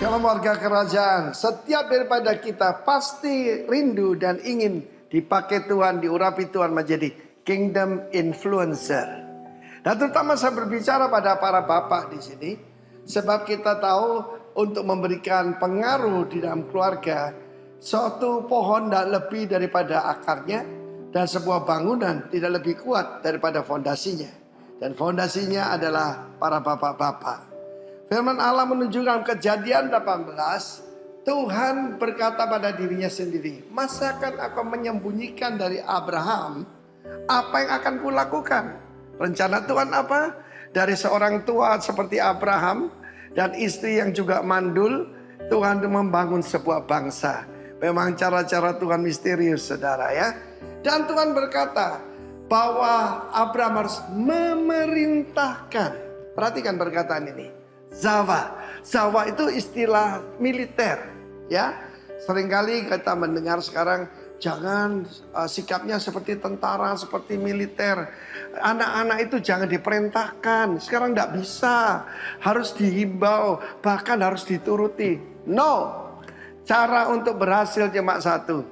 Shalom warga kerajaan, setiap daripada kita pasti rindu dan ingin dipakai Tuhan, diurapi Tuhan menjadi kingdom influencer. Dan terutama saya berbicara pada para bapak di sini, sebab kita tahu untuk memberikan pengaruh di dalam keluarga, suatu pohon tidak lebih daripada akarnya dan sebuah bangunan tidak lebih kuat daripada fondasinya. Dan fondasinya adalah para bapak-bapak. Firman Allah menunjukkan Kejadian 18, Tuhan berkata pada dirinya sendiri, masakan aku menyembunyikan dari Abraham apa yang akan kulakukan? Rencana Tuhan apa? Dari seorang tua seperti Abraham dan istri yang juga mandul, Tuhan membangun sebuah bangsa. Memang cara-cara Tuhan misterius, saudara ya. Dan Tuhan berkata bahwa Abraham harus memerintahkan. Perhatikan perkataan ini. Zawa itu istilah militer, ya. Seringkali kita mendengar sekarang jangan sikapnya seperti tentara, seperti militer. Anak-anak itu jangan diperintahkan. Sekarang tidak bisa, harus dihimbau, bahkan harus dituruti. No, cara untuk berhasil cuma satu.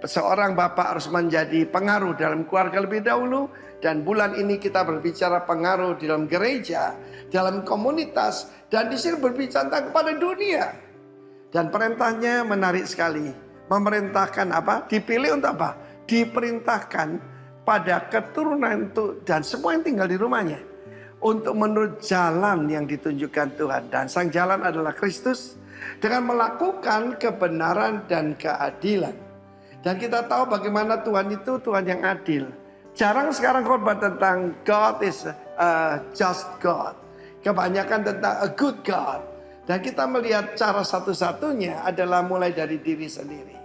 Seorang bapak harus menjadi pengaruh dalam keluarga lebih dahulu. Dan bulan ini kita berbicara pengaruh di dalam gereja, dalam komunitas, dan di sini berbicara kepada dunia. Dan perintahnya menarik sekali. Memerintahkan apa? Dipilih untuk apa? Diperintahkan pada keturunan itu dan semua yang tinggal di rumahnya. Untuk menurut jalan yang ditunjukkan Tuhan. Dan sang jalan adalah Kristus. Dengan melakukan kebenaran dan keadilan. Dan kita tahu bagaimana Tuhan itu Tuhan yang adil. Jarang sekarang khotbah tentang God is a just God. Kebanyakan tentang a good God. Dan kita melihat cara satu-satunya adalah mulai dari diri sendiri.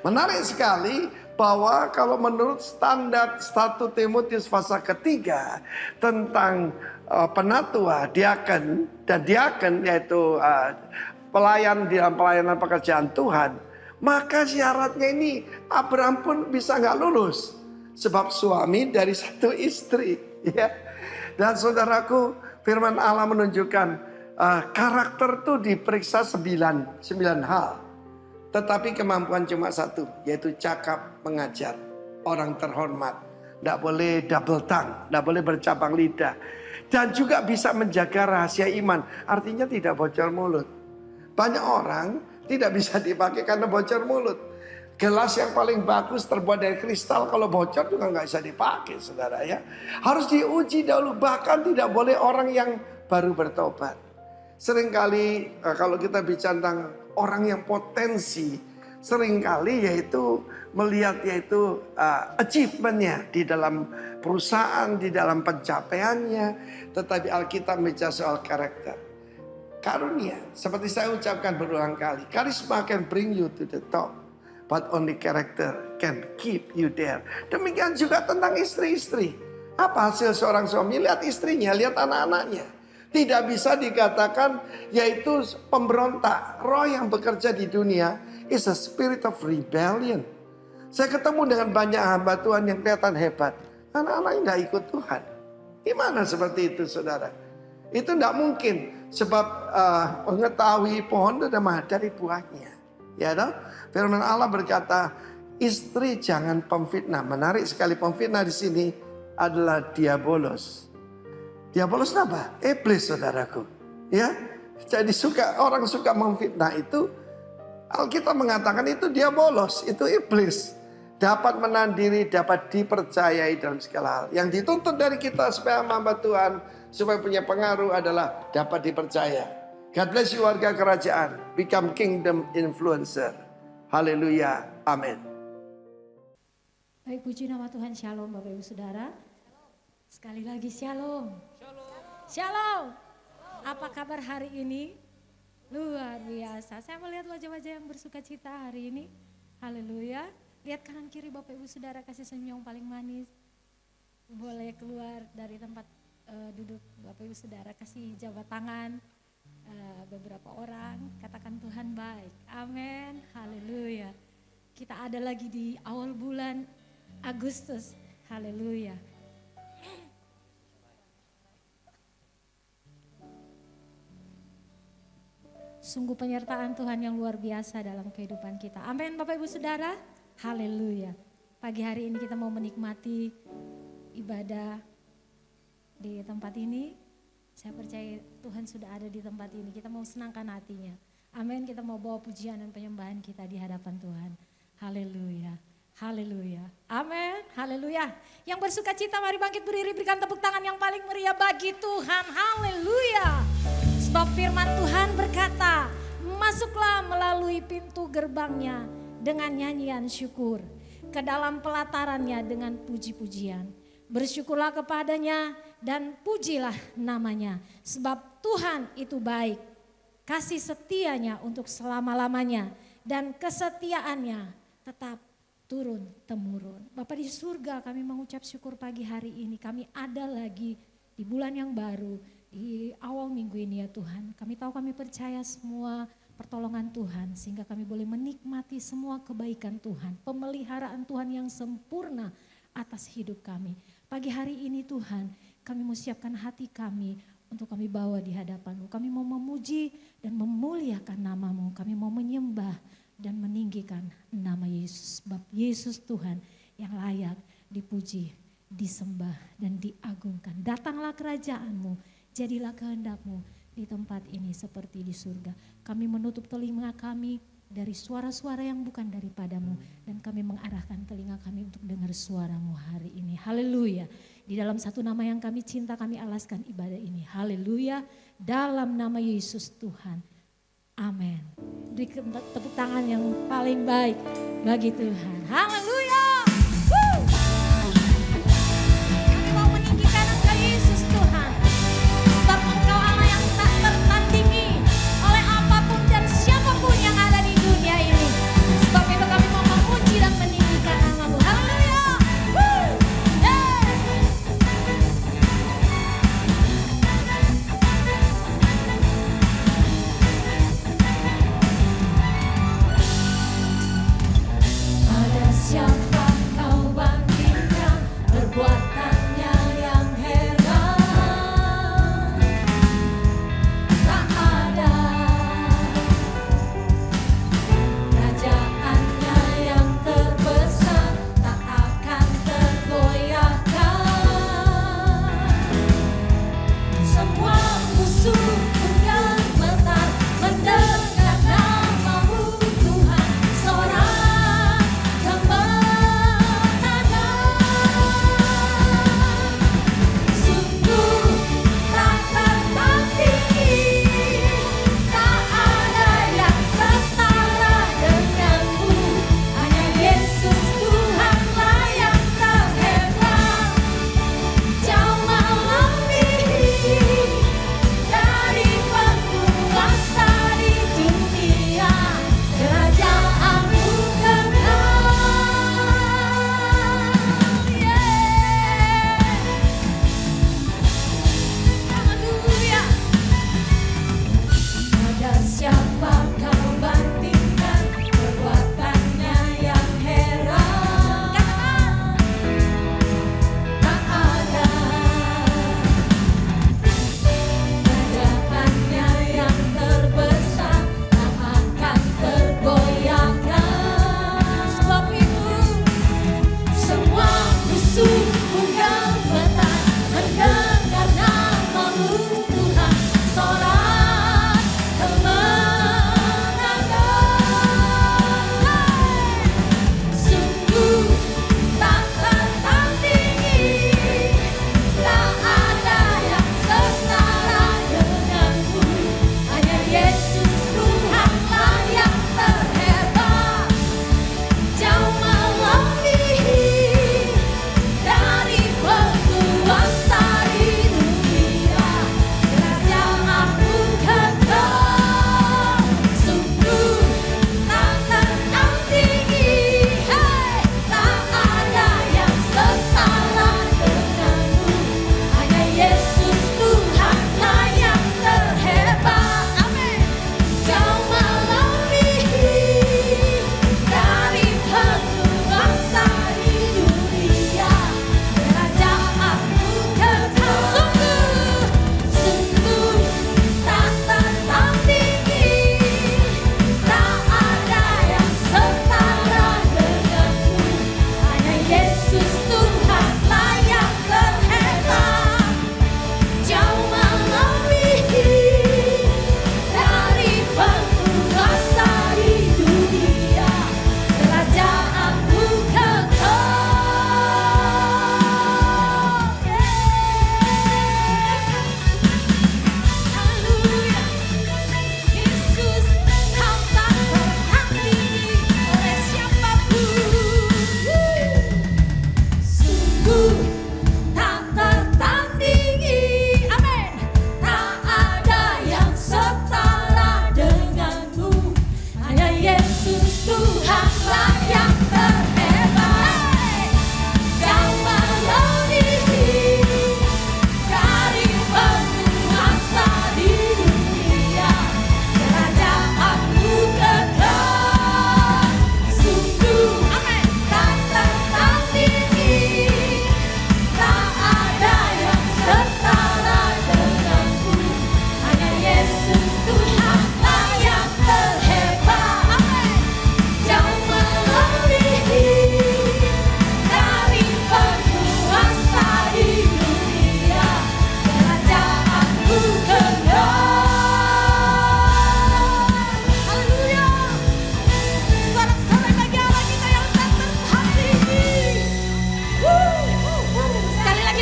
Menarik sekali bahwa kalau menurut standar 1 Timotius pasal ketiga tentang penatua, diaken dan diaken yaitu pelayan di dalam pelayanan pekerjaan Tuhan. Maka syaratnya ini Abraham pun bisa nggak lulus. Sebab suami dari satu istri, ya. Dan saudaraku, firman Allah menunjukkan karakter itu diperiksa 9 hal. Tetapi kemampuan cuma satu, yaitu cakap mengajar, orang terhormat. Tidak boleh double tongue, tidak boleh bercabang lidah. Dan juga bisa menjaga rahasia iman, artinya tidak bocor mulut. Banyak orang tidak bisa dipakai karena bocor mulut. Gelas yang paling bagus terbuat dari kristal, kalau bocor juga nggak bisa dipakai, saudara ya. Harus diuji dahulu, bahkan tidak boleh orang yang baru bertobat. Seringkali kalau kita bicara tentang orang yang potensi, seringkali yaitu melihat yaitu achievementnya di dalam perusahaan, di dalam pencapaiannya. Tetapi Alkitab bicara soal karakter. Karunia, seperti saya ucapkan berulang kali, karisma can bring you to the top. But only character can keep you there. Demikian juga tentang istri-istri. Apa hasil seorang suami? Lihat istrinya, lihat anak-anaknya. Tidak bisa dikatakan yaitu pemberontak. Roh yang bekerja di dunia is a spirit of rebellion. Saya ketemu dengan banyak hamba Tuhan yang kelihatan hebat. Anak-anaknya tidak ikut Tuhan. Gimana seperti itu, saudara? Itu tidak mungkin. Sebab mengetahui pohon itu adalah dari buahnya. Ya dong? Firman Allah berkata, istri jangan pemfitnah. Menarik sekali, pemfitnah di sini adalah diabolos. Diabolos apa? Iblis, saudaraku. Ya, jadi orang suka memfitnah itu. Alkitab mengatakan itu diabolos, itu iblis. Dapat menahan diri, dapat dipercayai dalam segala hal. Yang dituntut dari kita supaya hamba Tuhan, supaya punya pengaruh adalah dapat dipercaya. God bless you warga kerajaan. Become kingdom influencer. Haleluya. Amin. Baik, puji nama Tuhan. Shalom Bapak Ibu Saudara. Sekali lagi shalom. Shalom. Apa kabar hari ini? Luar biasa. Saya melihat wajah-wajah yang bersuka cita hari ini. Haleluya. Lihat kanan kiri Bapak Ibu Saudara, kasih senyum paling manis. Boleh keluar dari tempat duduk Bapak Ibu Saudara, kasih jabat tangan. Beberapa orang katakan Tuhan baik. Amin. Haleluya. Kita ada lagi di awal bulan Agustus. Haleluya. Sungguh penyertaan Tuhan yang luar biasa dalam kehidupan kita. Amin Bapak Ibu Saudara. Haleluya. Pagi hari ini kita mau menikmati ibadah di tempat ini. Saya percaya Tuhan sudah ada di tempat ini. Kita mau senangkan hatinya. Amin. Kita mau bawa pujian dan penyembahan kita di hadapan Tuhan. Haleluya. Haleluya. Amin. Haleluya. Yang bersuka cita mari bangkit berdiri, berikan tepuk tangan yang paling meriah bagi Tuhan. Haleluya. Sebab firman Tuhan berkata, masuklah melalui pintu gerbangnya dengan nyanyian syukur, ke dalam pelatarannya dengan puji-pujian. Bersyukurlah kepadanya dan pujilah namanya. Sebab Tuhan itu baik, kasih setianya untuk selama-lamanya dan kesetiaannya tetap turun-temurun. Bapak di surga, kami mengucap syukur pagi hari ini. Kami ada lagi di bulan yang baru, di awal minggu ini ya Tuhan. Kami tahu, kami percaya semua pertolongan Tuhan sehingga kami boleh menikmati semua kebaikan Tuhan. Pemeliharaan Tuhan yang sempurna atas hidup kami. Pagi hari ini Tuhan, kami mau siapkan hati kami untuk kami bawa di hadapan-Mu. Kami mau memuji dan memuliakan nama-Mu. Kami mau menyembah dan meninggikan nama Yesus. Sebab Yesus Tuhan yang layak dipuji, disembah dan diagungkan. Datanglah kerajaan-Mu. Jadilah kehendak-Mu di tempat ini seperti di surga. Kami menutup telinga kami dari suara-suara yang bukan daripada-Mu. Dan kami mengarahkan telinga kami untuk dengar suara-Mu hari ini. Haleluya. Di dalam satu nama yang kami cinta, kami alaskan ibadah ini. Haleluya. Dalam nama Yesus Tuhan. Amin. Beri tepuk tangan yang paling baik bagi Tuhan. Haleluya. Kami mau meninggikan Engkau Yesus Tuhan. Sebab Engkau Allah yang tak tertandingi oleh apapun dan siapapun yang ada di dunia ini. Sebab itu kami mau memuji dan meninggikan nama-Mu. Haleluya. Ada siapa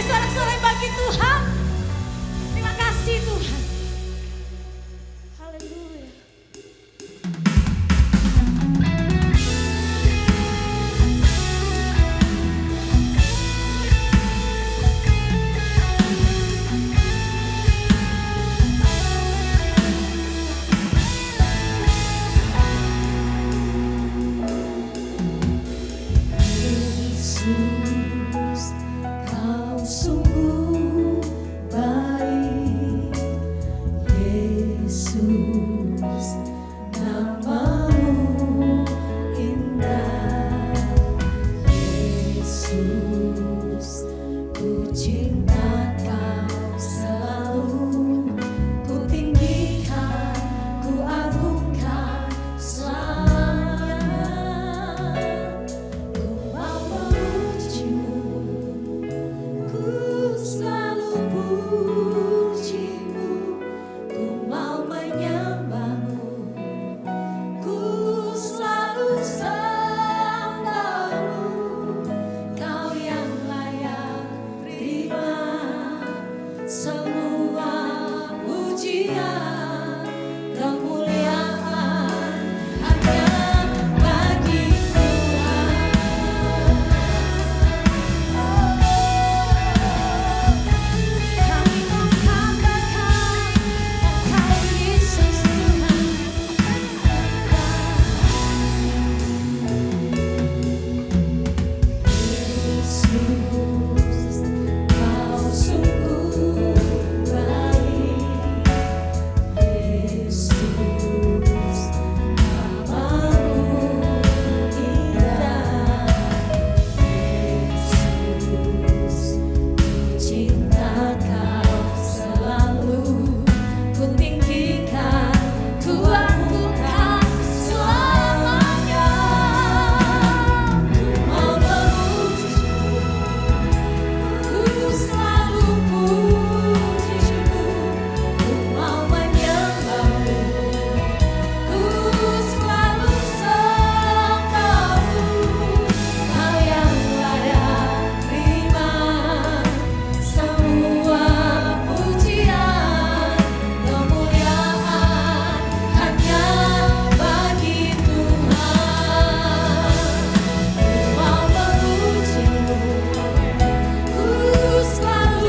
sorak-sorai bagi Tuhan. Terima kasih Tuhan. Haleluya. Yesus, kau sungguh baik. Yesus, namamu indah. Yesus, ku cinta kau selalu. Ku tinggikan, ku agungkan selamanya. Ku mau memujimu, ku selalu pujimu. Ku mau menyembahmu, ku selalu sembahmu. Kau yang layak terima semua pujian, kemuliaan hanya bagi Tuhan. Kami mengatakan Engkau Yesus Tuhan. Yesus, kau sungguh baik. Yesus, namamu indah. Yesus, ku cinta kau selalu. Ku tinggikan, ku agungkan selamanya. Ku mau memujimu, ku selalu pujimu. Ku mau menyembahmu, ku selalu sembahmu. Kau yang layak terima semua pujian, kemuliaan hanya bagi Tuhan. Ku mau memujimu, ku selalu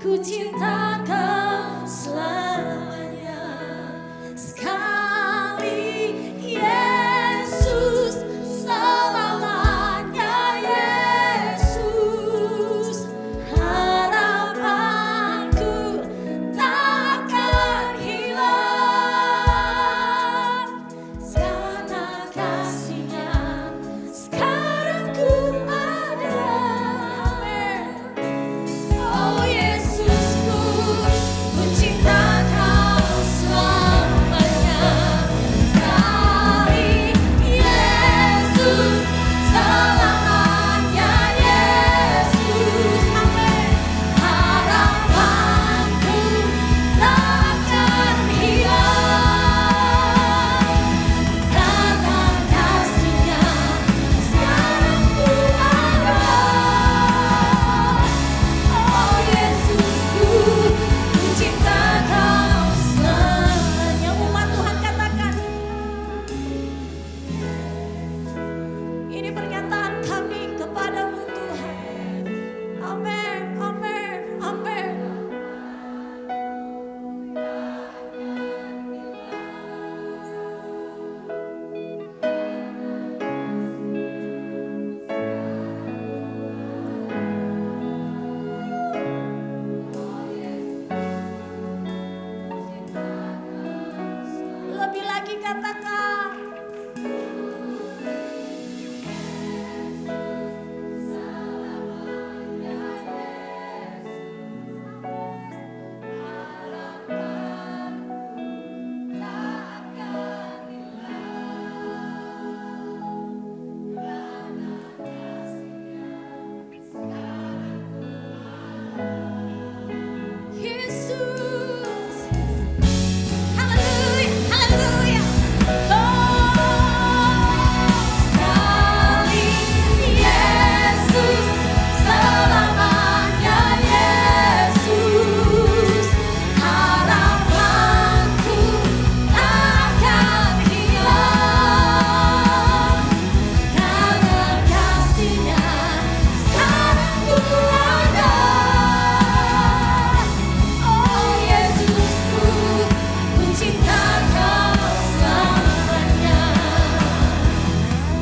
ku cinta kau selamanya. Sekali Yesus, selamanya Yesus. Harapanku takkan hilang. Karena kasih-Nya sekarang ku ada. Oh Yesusku, ku cinta kau selamanya. Sekali Yesus, selamanya Yesus. Amin. Harapanku takkan hilang. Karena kasih-Nya sekarang ku ada. Oh Yesusku, ku cinta kau selamanya. Umat Tuhan katakan, ini pernyataan kami kepadamu Tuhan. Amin, amin, amin. Lebih lagi katakan, Yesus. Haleluya, haleluya. Sekali Yesus, selamanya Yesus. Harapanku takkan hilang. Karena kasih-Nya sekarang ku ada. Oh Yesusku, ku cinta kau selamanya.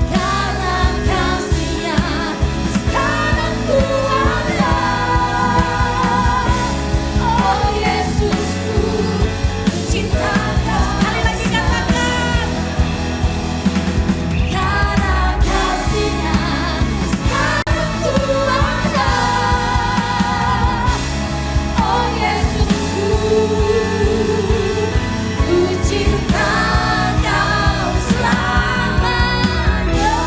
Karena kasih-Nya sekarang ku ada. Oh Yesusku, ku cinta kau. Sekali lagi katakan. Karena kasih-Nya sekarang ku ada. Oh Yesusku, ku cinta kau selamanya.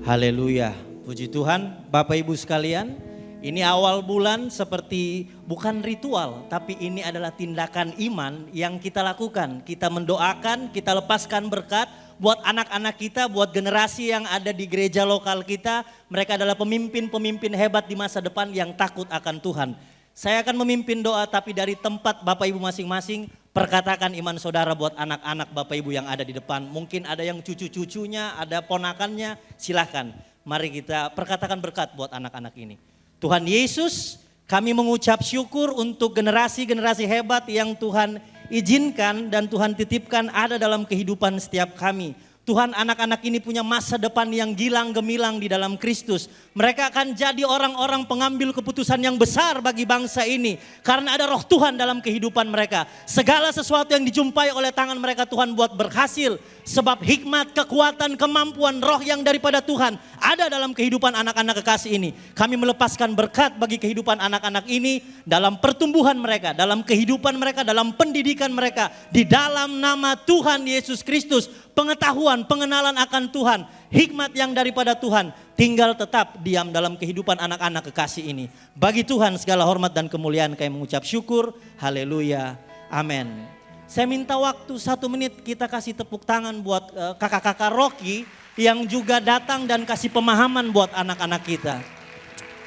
Haleluya, puji Tuhan. Bapak Ibu sekalian, ini awal bulan seperti bukan ritual, tapi ini adalah tindakan iman yang kita lakukan. Kita mendoakan, kita lepaskan berkat buat anak-anak kita, buat generasi yang ada di gereja lokal kita. Mereka adalah pemimpin-pemimpin hebat di masa depan yang takut akan Tuhan. Saya akan memimpin doa, tapi dari tempat Bapak Ibu masing-masing, perkatakan iman saudara buat anak-anak Bapak Ibu yang ada di depan. Mungkin ada yang cucu-cucunya, ada ponakannya, silahkan. Mari kita perkatakan berkat buat anak-anak ini. Tuhan Yesus, kami mengucap syukur untuk generasi-generasi hebat yang Tuhan izinkan dan Tuhan titipkan ada dalam kehidupan setiap kami. Tuhan, anak-anak ini punya masa depan yang gilang gemilang di dalam Kristus. Mereka akan jadi orang-orang pengambil keputusan yang besar bagi bangsa ini. Karena ada roh Tuhan dalam kehidupan mereka. Segala sesuatu yang dijumpai oleh tangan mereka Tuhan buat berhasil. Sebab hikmat, kekuatan, kemampuan roh yang daripada Tuhan ada dalam kehidupan anak-anak kekasih ini. Kami melepaskan berkat bagi kehidupan anak-anak ini dalam pertumbuhan mereka, dalam kehidupan mereka, dalam pendidikan mereka. Di dalam nama Tuhan Yesus Kristus, pengetahuan, pengenalan akan Tuhan, hikmat yang daripada Tuhan tinggal tetap diam dalam kehidupan anak-anak kekasih ini. Bagi Tuhan segala hormat dan kemuliaan kami mengucap syukur. Haleluya. Amin. Saya minta waktu 1 menit kita kasih tepuk tangan buat kakak-kakak Rocky yang juga datang dan kasih pemahaman buat anak-anak kita.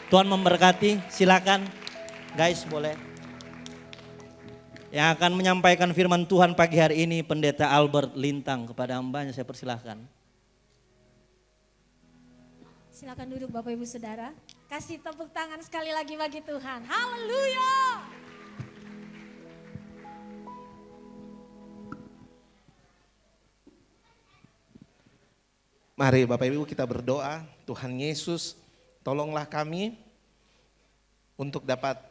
Tuhan memberkati, silakan Guys boleh. Yang akan menyampaikan firman Tuhan pagi hari ini Pendeta Albert Lintang. Kepada hambanya saya persilahkan. Silakan duduk Bapak Ibu Saudara. Kasih tepuk tangan sekali lagi bagi Tuhan. Haleluya. Mari Bapak Ibu kita berdoa, Tuhan Yesus tolonglah kami untuk dapat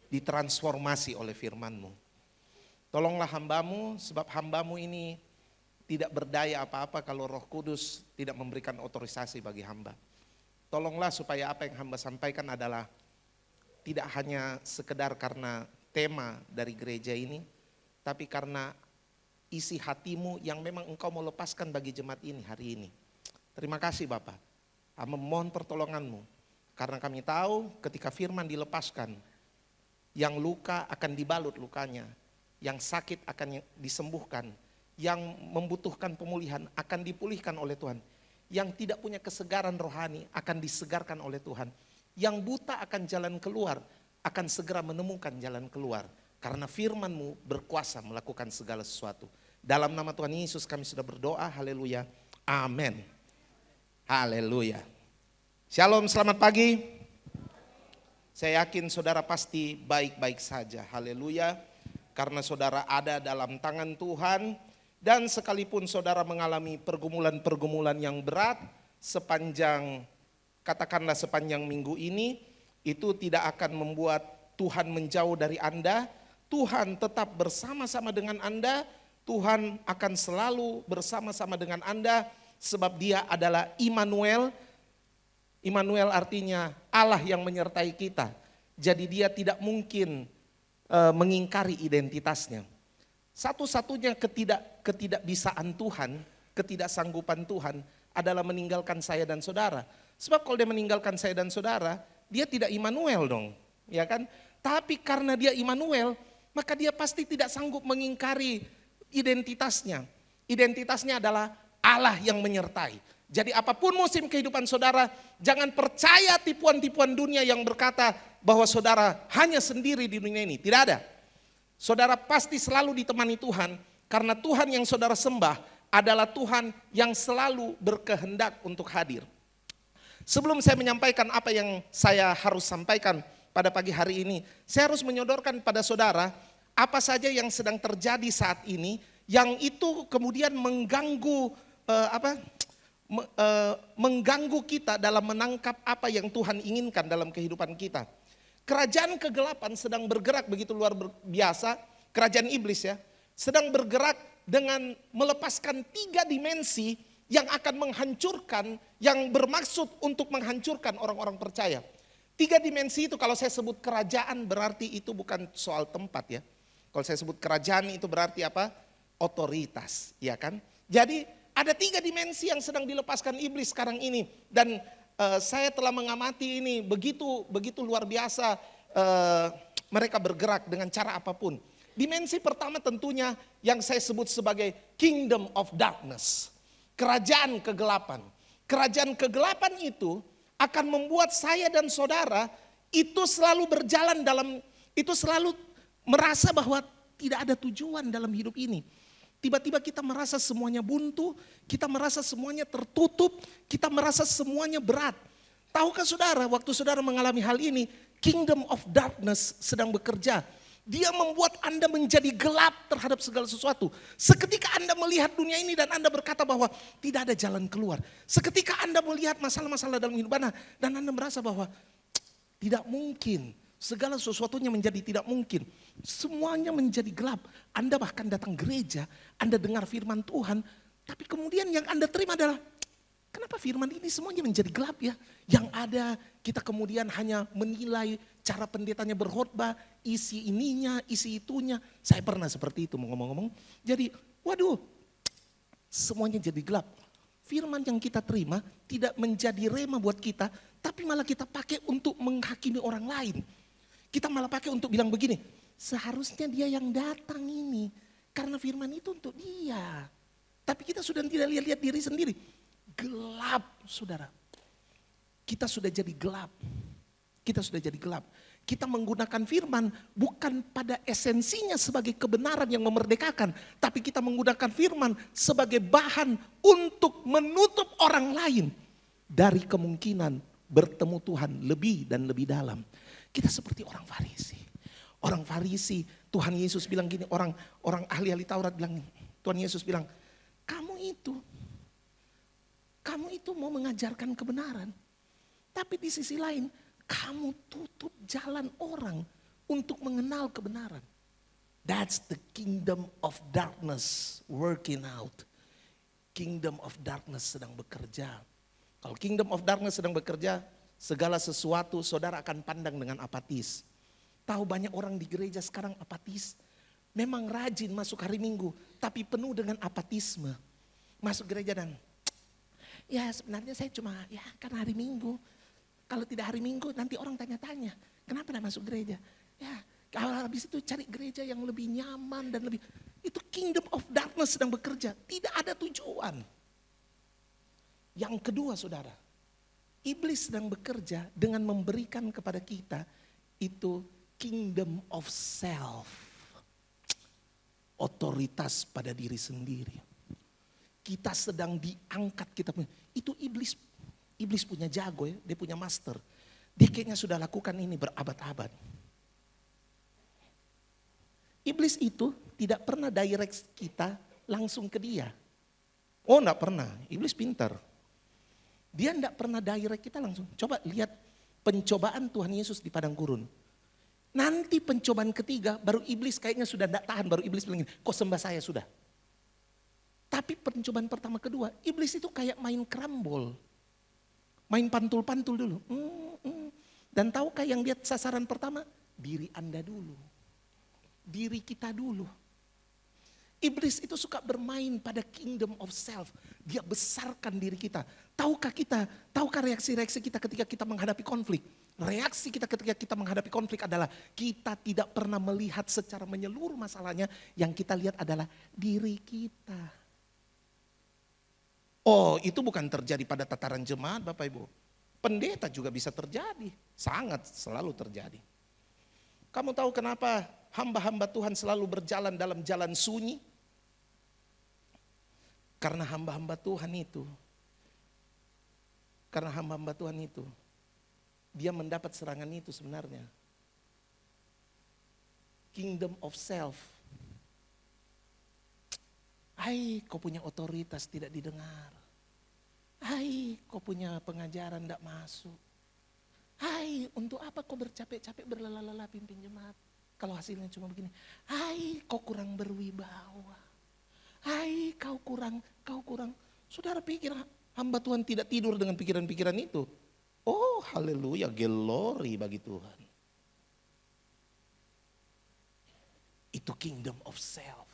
ditransformasi oleh firman-Mu. Tolonglah hamba-Mu sebab hamba-Mu ini tidak berdaya apa-apa kalau Roh Kudus tidak memberikan otorisasi bagi hamba. Tolonglah supaya apa yang hamba sampaikan adalah tidak hanya sekedar karena tema dari gereja ini, tapi karena isi hati-Mu yang memang Engkau mau lepaskan bagi jemaat ini hari ini. Terima kasih Bapak, kami memohon pertolongan-Mu, karena kami tahu ketika firman dilepaskan, yang luka akan dibalut lukanya, yang sakit akan disembuhkan, yang membutuhkan pemulihan akan dipulihkan oleh Tuhan, yang tidak punya kesegaran rohani akan disegarkan oleh Tuhan, yang buta akan jalan keluar, akan segera menemukan jalan keluar, karena firman-Mu berkuasa melakukan segala sesuatu. Dalam nama Tuhan Yesus kami sudah berdoa, haleluya, amin. Haleluya. Shalom, selamat pagi. Saya yakin saudara pasti baik-baik saja. Haleluya. Karena saudara ada dalam tangan Tuhan. Dan sekalipun saudara mengalami pergumulan-pergumulan yang berat sepanjang, katakanlah sepanjang minggu ini, itu tidak akan membuat Tuhan menjauh dari Anda. Tuhan tetap bersama-sama dengan Anda. Tuhan akan selalu bersama-sama dengan Anda. Sebab Dia adalah Immanuel. Immanuel artinya Allah yang menyertai kita. Jadi Dia tidak mungkin mengingkari identitasnya. Satu-satunya ketidakbisaan Tuhan, ketidaksanggupan Tuhan adalah meninggalkan saya dan saudara. Sebab kalau Dia meninggalkan saya dan saudara, Dia tidak Immanuel dong, ya kan? Tapi karena Dia Immanuel, maka Dia pasti tidak sanggup mengingkari identitasnya. Identitasnya adalah Allah yang menyertai. Jadi apapun musim kehidupan saudara, jangan percaya tipuan-tipuan dunia yang berkata bahwa saudara hanya sendiri di dunia ini. Tidak ada. Saudara pasti selalu ditemani Tuhan, karena Tuhan yang saudara sembah adalah Tuhan yang selalu berkehendak untuk hadir. Sebelum saya menyampaikan apa yang saya harus sampaikan pada pagi hari ini, saya harus menyodorkan pada saudara apa saja yang sedang terjadi saat ini, yang itu kemudian mengganggu kita dalam menangkap apa yang Tuhan inginkan dalam kehidupan kita. Kerajaan kegelapan sedang bergerak begitu luar biasa, kerajaan iblis ya, sedang bergerak dengan melepaskan 3 dimensi yang akan menghancurkan, yang bermaksud untuk menghancurkan orang-orang percaya. 3 dimensi itu kalau saya sebut kerajaan berarti itu bukan soal tempat ya. Kalau saya sebut kerajaan itu berarti apa? Otoritas, ya kan? Jadi ada 3 dimensi yang sedang dilepaskan iblis sekarang ini, dan saya telah mengamati ini begitu luar biasa. Mereka bergerak dengan cara apapun. Dimensi pertama tentunya yang saya sebut sebagai kingdom of darkness, kerajaan kegelapan. Kerajaan kegelapan itu akan membuat saya dan saudara itu selalu berjalan itu selalu merasa bahwa tidak ada tujuan dalam hidup ini. Tiba-tiba kita merasa semuanya buntu, kita merasa semuanya tertutup, kita merasa semuanya berat. Tahukah saudara, waktu saudara mengalami hal ini, kingdom of darkness sedang bekerja. Dia membuat Anda menjadi gelap terhadap segala sesuatu. Seketika Anda melihat dunia ini dan Anda berkata bahwa tidak ada jalan keluar. Seketika Anda melihat masalah-masalah dalam hidup Anda dan Anda merasa bahwa tidak mungkin. Segala sesuatunya menjadi tidak mungkin. Semuanya menjadi gelap. Anda bahkan datang gereja, Anda dengar firman Tuhan, tapi kemudian yang Anda terima adalah, kenapa firman ini semuanya menjadi gelap ya? Yang ada kita kemudian hanya menilai cara pendetanya berkhotbah, isi ininya, isi itunya. Saya pernah seperti itu ngomong-ngomong. Jadi waduh, semuanya jadi gelap. Firman yang kita terima tidak menjadi rema buat kita, tapi malah kita pakai untuk menghakimi orang lain. Kita malah pakai untuk bilang begini, seharusnya dia yang datang ini, karena firman itu untuk dia. Tapi kita sudah tidak lihat diri sendiri. Gelap saudara. Kita sudah jadi gelap. Kita sudah jadi gelap. kita menggunakan firman bukan pada esensinya sebagai kebenaran yang memerdekakan, tapi kita menggunakan firman sebagai bahan untuk menutup orang lain dari kemungkinan bertemu Tuhan lebih dan lebih dalam. Kita seperti orang Farisi. Orang Farisi, Tuhan Yesus bilang gini, orang ahli-ahli Taurat bilang, Tuhan Yesus bilang, kamu itu mau mengajarkan kebenaran. Tapi di sisi lain, kamu tutup jalan orang untuk mengenal kebenaran. That's the kingdom of darkness working out. Kingdom of darkness sedang bekerja. Kalau kingdom of darkness sedang bekerja, segala sesuatu saudara akan pandang dengan apatis. Tahu banyak orang di gereja sekarang apatis. Memang rajin masuk hari Minggu, tapi penuh dengan apatisme. Masuk gereja dan, ya sebenarnya saya cuma ya kan hari Minggu. Kalau tidak hari Minggu nanti orang tanya-tanya, kenapa tidak masuk gereja? Ya, kalau habis itu cari gereja yang lebih nyaman dan lebih, itu kingdom of darkness sedang bekerja, tidak ada tujuan. Yang kedua saudara, iblis sedang bekerja dengan memberikan kepada kita itu kingdom of self. Otoritas pada diri sendiri. Kita sedang diangkat, kita punya, itu Iblis punya jago ya, dia punya master. Dia kayaknya sudah lakukan ini berabad-abad. Iblis itu tidak pernah direct kita langsung ke dia. Oh enggak pernah, iblis pintar. Dia enggak pernah direct kita langsung. Coba lihat pencobaan Tuhan Yesus di padang gurun. Nanti pencobaan ketiga baru iblis kayaknya sudah enggak tahan, baru iblis bilang, kok sembah saya sudah. Tapi pencobaan pertama kedua, iblis itu kayak main kerambol. Main pantul-pantul dulu. Dan tahukah yang lihat sasaran pertama? Diri Anda dulu. Diri kita dulu. Iblis itu suka bermain pada kingdom of self. Dia besarkan diri kita. Tahukah reaksi-reaksi kita ketika kita menghadapi konflik? Reaksi kita ketika kita menghadapi konflik adalah kita tidak pernah melihat secara menyeluruh masalahnya. Yang kita lihat adalah diri kita. Oh itu bukan terjadi pada tataran jemaat Bapak Ibu. Pendeta juga bisa terjadi. Sangat selalu terjadi. Kamu tahu kenapa hamba-hamba Tuhan selalu berjalan dalam jalan sunyi? Karena hamba-hamba Tuhan itu. Dia mendapat serangan itu sebenarnya. Kingdom of self. Hai, kau punya otoritas tidak didengar. Hai, kau punya pengajaran tidak masuk. Hai, untuk apa kau bercapek-capek berlelah-lelah pimpin jemaat? Kalau hasilnya cuma begini. Hai, kau kurang berwibawa. Hai, kau kurang. Saudara pikir hamba Tuhan tidak tidur dengan pikiran-pikiran itu? Oh, haleluya, glory bagi Tuhan. Itu kingdom of self.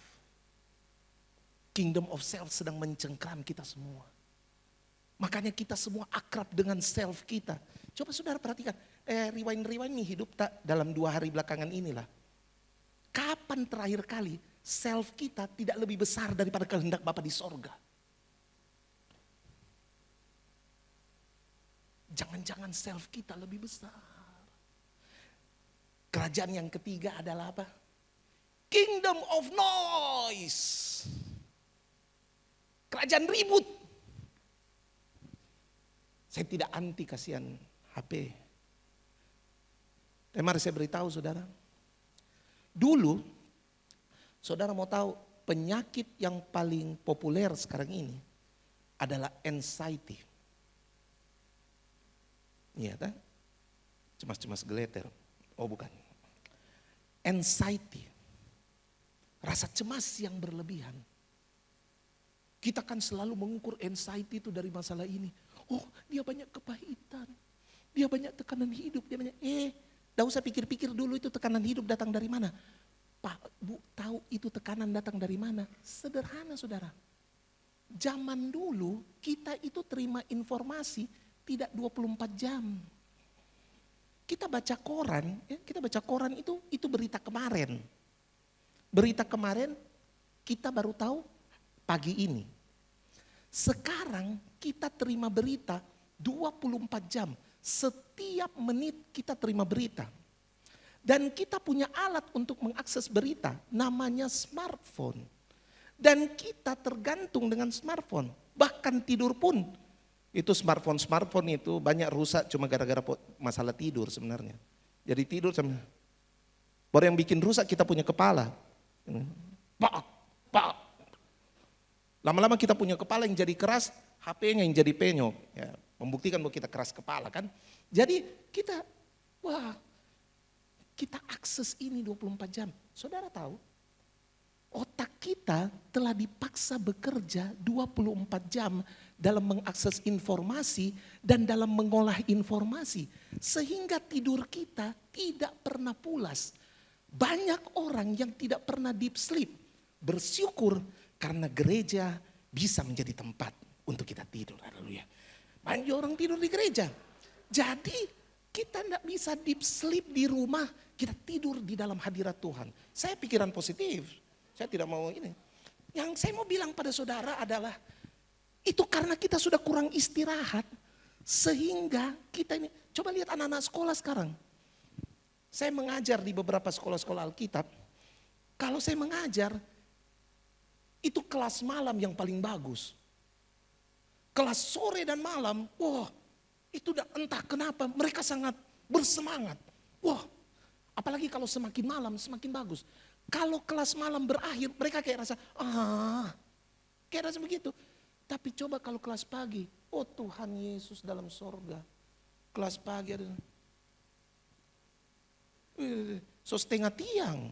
Kingdom of self sedang mencengkram kita semua. Makanya kita semua akrab dengan self kita. Coba saudara perhatikan, rewind nih hidup tak dalam 2 hari belakangan inilah. Kapan terakhir kali self kita tidak lebih besar daripada kehendak Bapa di sorga? Jangan-jangan self kita lebih besar. Kerajaan yang ketiga adalah apa? Kingdom of noise. Kerajaan ribut. Saya tidak anti kasihan HP. Tapi mari saya beritahu saudara. Dulu, saudara mau tahu penyakit yang paling populer sekarang ini adalah anxiety. Iya kan? Cemas-cemas geleter. Oh bukan. Anxiety. Rasa cemas yang berlebihan. Kita kan selalu mengukur anxiety itu dari masalah ini. Oh dia banyak kepahitan. Dia banyak tekanan hidup. Dia banyak, tidak usah pikir-pikir dulu itu tekanan hidup datang dari mana. Pak, Bu, tahu itu tekanan datang dari mana? Sederhana saudara. Zaman dulu kita itu terima informasi tidak 24 jam. Kita baca koran, itu berita kemarin. Berita kemarin kita baru tahu pagi ini. Sekarang kita terima berita 24 jam. Setiap menit kita terima berita. Dan kita punya alat untuk mengakses berita, namanya smartphone. Dan kita tergantung dengan smartphone, bahkan tidur pun. Itu smartphone itu banyak rusak cuma gara-gara masalah tidur sebenarnya. Jadi tidur sama, baru yang bikin rusak kita punya kepala. Pak. Lama-lama kita punya kepala yang jadi keras, HP-nya yang jadi penyok. Ya, membuktikan bahwa kita keras kepala kan. Jadi kita akses ini 24 jam. Saudara tahu, otak kita telah dipaksa bekerja 24 jam dalam mengakses informasi dan dalam mengolah informasi. Sehingga tidur kita tidak pernah pulas. Banyak orang yang tidak pernah deep sleep. Bersyukur karena gereja bisa menjadi tempat untuk kita tidur. Haleluya. Banyak orang tidur di gereja. Jadi kita tidak bisa deep sleep di rumah. Kita tidur di dalam hadirat Tuhan. Saya pikiran positif. Saya tidak mau ini. Yang saya mau bilang pada saudara adalah, itu karena kita sudah kurang istirahat. Sehingga kita ini, coba lihat anak-anak sekolah sekarang. Saya mengajar di beberapa sekolah-sekolah Alkitab. Kalau saya mengajar, itu kelas malam yang paling bagus. Kelas sore dan malam, itu entah kenapa mereka sangat bersemangat. Apalagi kalau semakin malam semakin bagus. Kalau kelas malam berakhir, mereka kayak rasa, kayak rasa begitu. Tapi coba kalau kelas pagi, Tuhan Yesus dalam sorga. Kelas pagi ada, setengah tiang.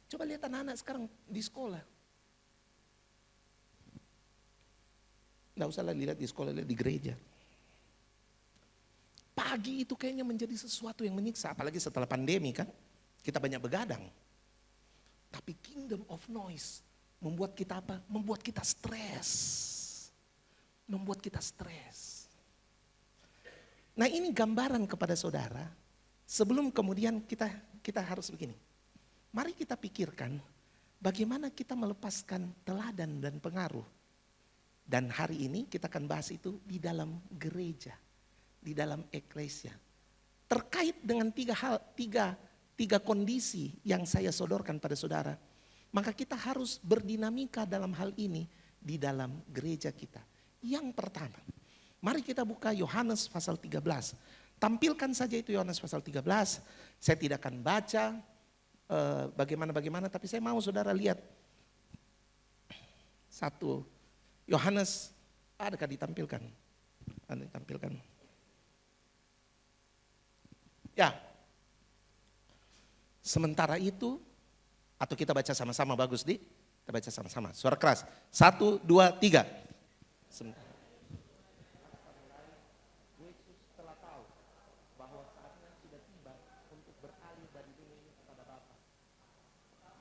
Coba lihat anak-anak sekarang di sekolah. Nggak usah lihat di sekolah, lihat di gereja. Pagi itu kayaknya menjadi sesuatu yang menyiksa, apalagi setelah pandemi kan. Kita banyak begadang. Tapi kingdom of noise membuat kita apa? Membuat kita stres. Membuat kita stres. Nah ini gambaran kepada saudara. Sebelum kemudian kita harus begini. Mari kita pikirkan bagaimana kita melepaskan teladan dan pengaruh. Dan hari ini kita akan bahas itu di dalam gereja, di dalam eklesia. Terkait dengan tiga kondisi yang saya sodorkan pada saudara. Maka kita harus berdinamika dalam hal ini di dalam gereja kita. Yang pertama, mari kita buka Yohanes pasal 13. Tampilkan saja itu Yohanes pasal 13. Saya tidak akan baca bagaimana, tapi saya mau saudara lihat satu Yohanes, adakah ditampilkan? Ada ditampilkan. Ya. Sementara itu, atau kita baca sama-sama, bagus kita baca sama-sama. Suara keras. 1, 2, 3. Sementara. Yesus telah tahu bahwa saatnya sudah tiba untuk beralih dari dunia ini kepada Bapa.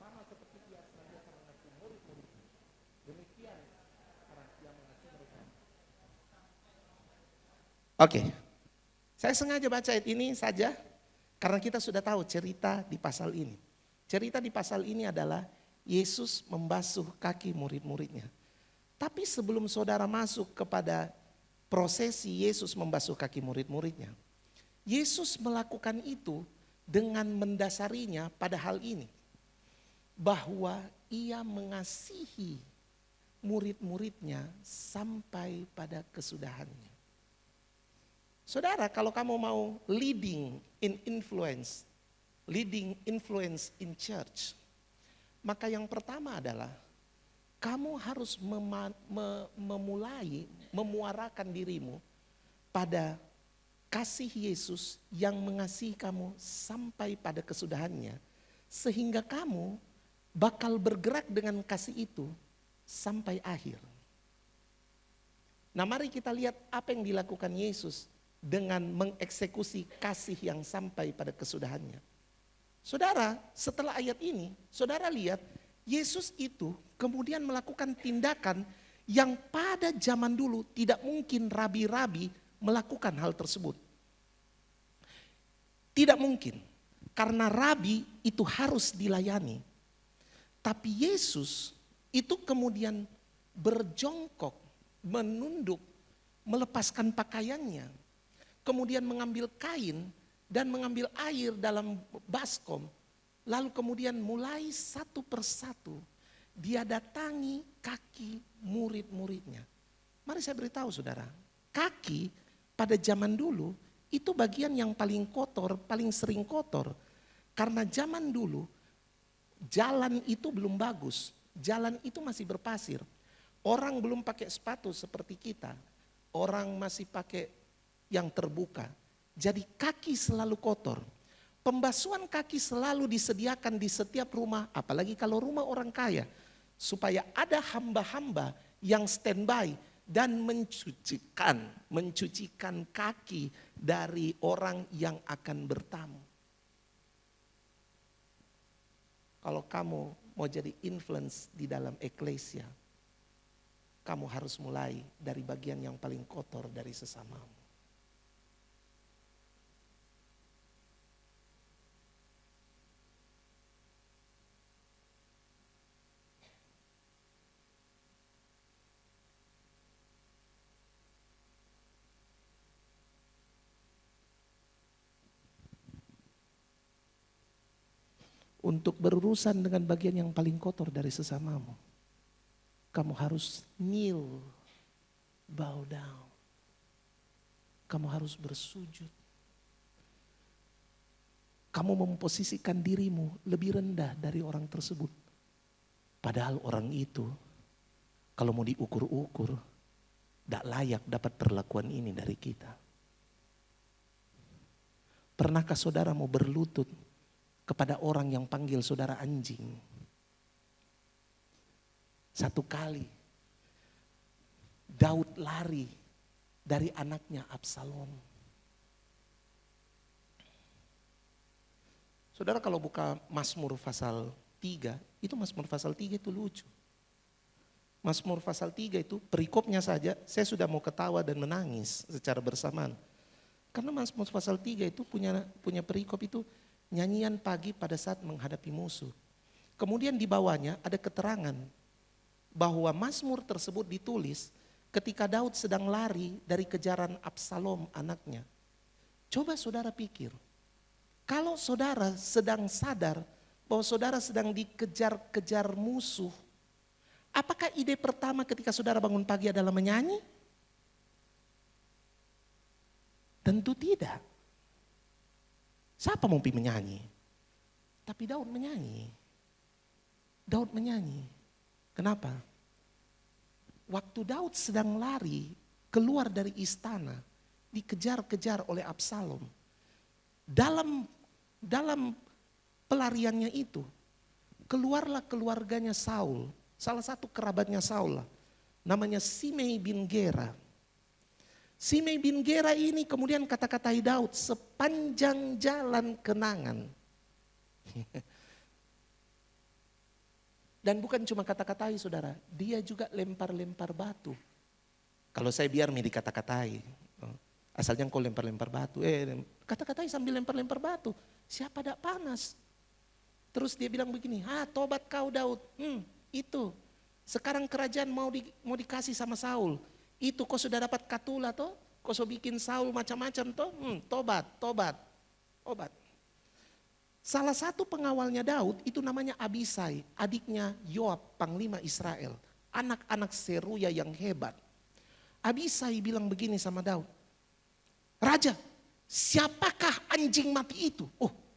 Sama seperti Ia senantiasa mengasihi murid-muridnya, demikian sekarang Ia mengasihi mereka. Oke, saya sengaja baca ayat ini saja karena kita sudah tahu cerita di pasal ini. Cerita di pasal ini adalah Yesus membasuh kaki murid-muridnya. Tapi sebelum saudara masuk kepada prosesi Yesus membasuh kaki murid-muridnya, Yesus melakukan itu dengan mendasarinya pada hal ini. Bahwa Ia mengasihi murid-muridnya sampai pada kesudahannya. Saudara, kalau kamu mau leading influence in church, maka yang pertama adalah kamu harus memuarakan dirimu pada kasih Yesus yang mengasihi kamu sampai pada kesudahannya, sehingga kamu bakal bergerak dengan kasih itu sampai akhir. Nah, mari kita lihat apa yang dilakukan Yesus dengan mengeksekusi kasih yang sampai pada kesudahannya. Saudara, setelah ayat ini, saudara lihat Yesus itu kemudian melakukan tindakan yang pada zaman dulu tidak mungkin rabi-rabi melakukan hal tersebut. Tidak mungkin, karena rabi itu harus dilayani. Tapi Yesus itu kemudian berjongkok, menunduk, melepaskan pakaiannya. Kemudian mengambil kain dan mengambil air dalam baskom. Lalu kemudian mulai satu persatu dia datangi kaki murid-muridnya. Mari saya beritahu saudara, kaki pada zaman dulu itu bagian yang paling kotor, paling sering kotor. Karena zaman dulu jalan itu belum bagus, jalan itu masih berpasir. Orang belum pakai sepatu seperti kita, orang masih pakai yang terbuka. Jadi kaki selalu kotor. Pembasuhan kaki selalu disediakan di setiap rumah, apalagi kalau rumah orang kaya. Supaya ada hamba-hamba yang standby dan mencucikan kaki dari orang yang akan bertamu. Kalau kamu mau jadi influence di dalam eklesia, kamu harus mulai dari bagian yang paling kotor dari sesamamu. Untuk berurusan dengan bagian yang paling kotor dari sesamamu, kamu harus kneel, bow down. Kamu harus bersujud. Kamu memposisikan dirimu lebih rendah dari orang tersebut. Padahal orang itu, kalau mau diukur-ukur, tidak layak dapat perlakuan ini dari kita. Pernahkah saudara mau berlutut kepada orang yang panggil saudara anjing? Satu kali Daud lari dari anaknya Absalom. Saudara kalau buka Mazmur pasal 3, itu Mazmur pasal 3 itu lucu. Mazmur pasal 3 itu perikopnya saja saya sudah mau ketawa dan menangis secara bersamaan. Karena Mazmur pasal 3 itu punya perikop itu nyanyian pagi pada saat menghadapi musuh. Kemudian di bawahnya ada keterangan bahwa Mazmur tersebut ditulis ketika Daud sedang lari dari kejaran Absalom anaknya. Coba saudara pikir, kalau saudara sedang sadar bahwa saudara sedang dikejar-kejar musuh, apakah ide pertama ketika saudara bangun pagi adalah menyanyi? Tentu tidak. Siapa mau menyanyi? Tapi Daud menyanyi. Daud menyanyi. Kenapa? Waktu Daud sedang lari keluar dari istana, dikejar-kejar oleh Absalom. Dalam pelariannya itu, keluarlah keluarganya Saul, salah satu kerabatnya Saul, namanya Simei bin Gera. Simei bin Gera ini kemudian kata-katai Daud, sepanjang jalan kenangan. Dan bukan cuma kata-katai saudara, dia juga lempar-lempar batu. Kalau saya biar dikata-katai, asalnya kau lempar-lempar batu, kata-katai sambil lempar-lempar batu, siapa tidak panas. Terus dia bilang begini, tobat kau Daud, itu sekarang kerajaan mau dikasih sama Saul. Itu kau sudah dapat katula toh, kau sudah bikin Saul macam-macam toh, tobat. Salah satu pengawalnya Daud itu namanya Abisai, adiknya Yoab, panglima Israel, anak-anak Seruya yang hebat. Abisai bilang begini sama Daud, Raja, siapakah anjing mati itu?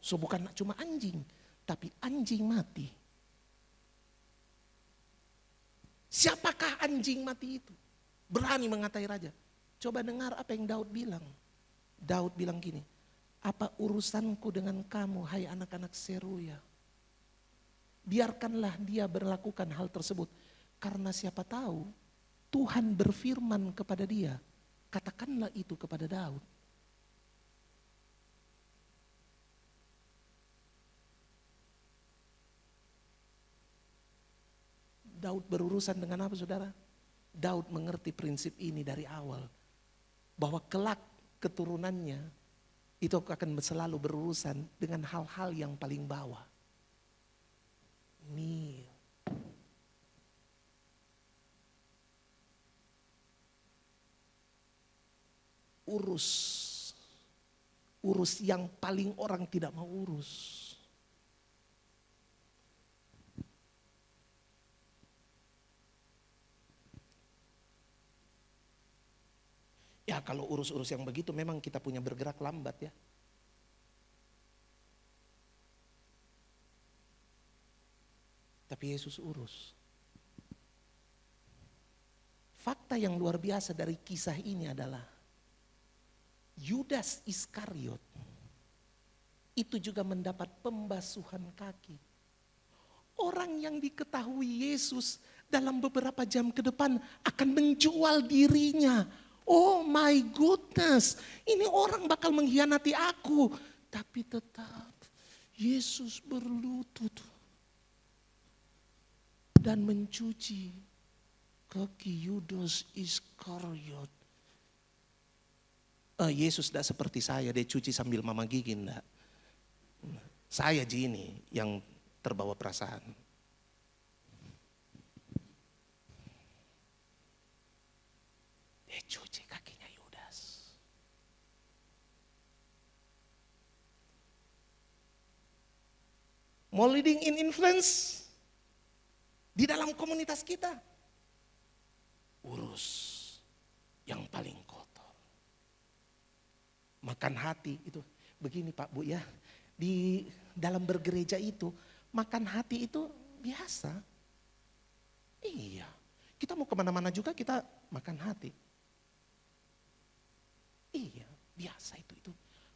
So bukan cuma anjing, tapi anjing mati. Siapakah anjing mati itu? Berani mengatai raja. Coba dengar apa yang Daud bilang. Daud bilang gini, apa urusanku dengan kamu hai anak-anak Seruya? Biarkanlah dia berlakukan hal tersebut. Karena siapa tahu Tuhan berfirman kepada dia. Katakanlah itu kepada Daud. Daud berurusan dengan apa saudara? Daud mengerti prinsip ini dari awal. Bahwa kelak keturunannya itu akan selalu berurusan dengan hal-hal yang paling bawah. Kneel. urus yang paling orang tidak mau urus. Ya kalau urus-urus yang begitu memang kita punya bergerak lambat ya. Tapi Yesus urus. Fakta yang luar biasa dari kisah ini adalah Yudas Iskariot itu juga mendapat pembasuhan kaki. Orang yang diketahui Yesus dalam beberapa jam ke depan akan menjual dirinya. Oh my goodness, ini orang bakal mengkhianati aku. Tapi tetap Yesus berlutut dan mencuci kaki Yudas Iskariot. Yesus tidak seperti saya, dia cuci sambil mama gigi, enggak. Saya Jini yang terbawa perasaan. Dia cuci kakinya Yudas. Mau leading in influence di dalam komunitas kita, urus yang paling kotor. Makan hati itu begini Pak Bu ya, di dalam bergereja itu makan hati itu biasa. Iya, kita mau kemana-mana juga kita makan hati. Iya, biasa itu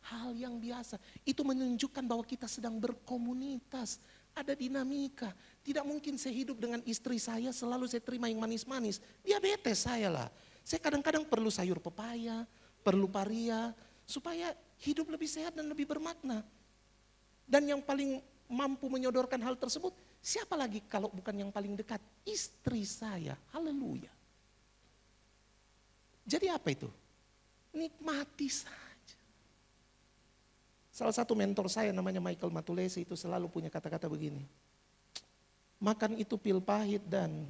hal yang biasa. Itu menunjukkan bahwa kita sedang berkomunitas, ada dinamika. Tidak mungkin saya hidup dengan istri saya selalu saya terima yang manis-manis. Diabetes saya lah. Saya kadang-kadang perlu sayur pepaya, perlu paria, supaya hidup lebih sehat dan lebih bermakna. Dan yang paling mampu menyodorkan hal tersebut, siapa lagi kalau bukan yang paling dekat? Istri saya, haleluya. Jadi apa itu? Nikmati saja. Salah satu mentor saya namanya Michael Matulesi itu selalu punya kata-kata begini. Makan itu pil pahit dan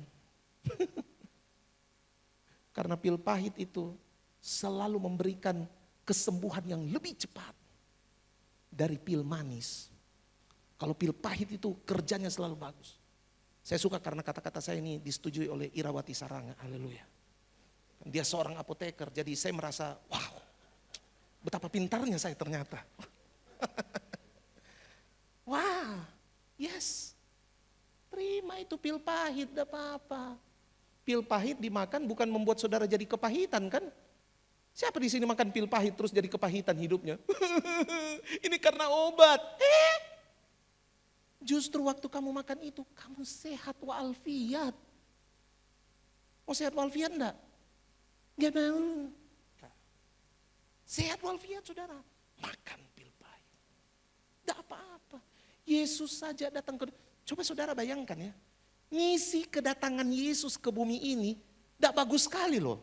karena pil pahit itu selalu memberikan kesembuhan yang lebih cepat dari pil manis. Kalau pil pahit itu kerjanya selalu bagus. Saya suka karena kata-kata saya ini disetujui oleh Irawati Saranga, haleluya. Dia seorang apoteker, jadi saya merasa, wow, betapa pintarnya saya ternyata. Wah, yes, terima itu pil pahit, tidak apa-apa. Pil pahit dimakan bukan membuat saudara jadi kepahitan kan? Siapa di sini makan pil pahit terus jadi kepahitan hidupnya? Ini karena obat. Justru waktu kamu makan itu, kamu sehat walafiat. Mau sehat walafiat enggak? Gak mau. Sehat walafiat saudara. Makan pil pahit. Tidak apa-apa. Yesus saja datang ke... Coba saudara bayangkan ya. Misi kedatangan Yesus ke bumi ini tidak bagus sekali loh.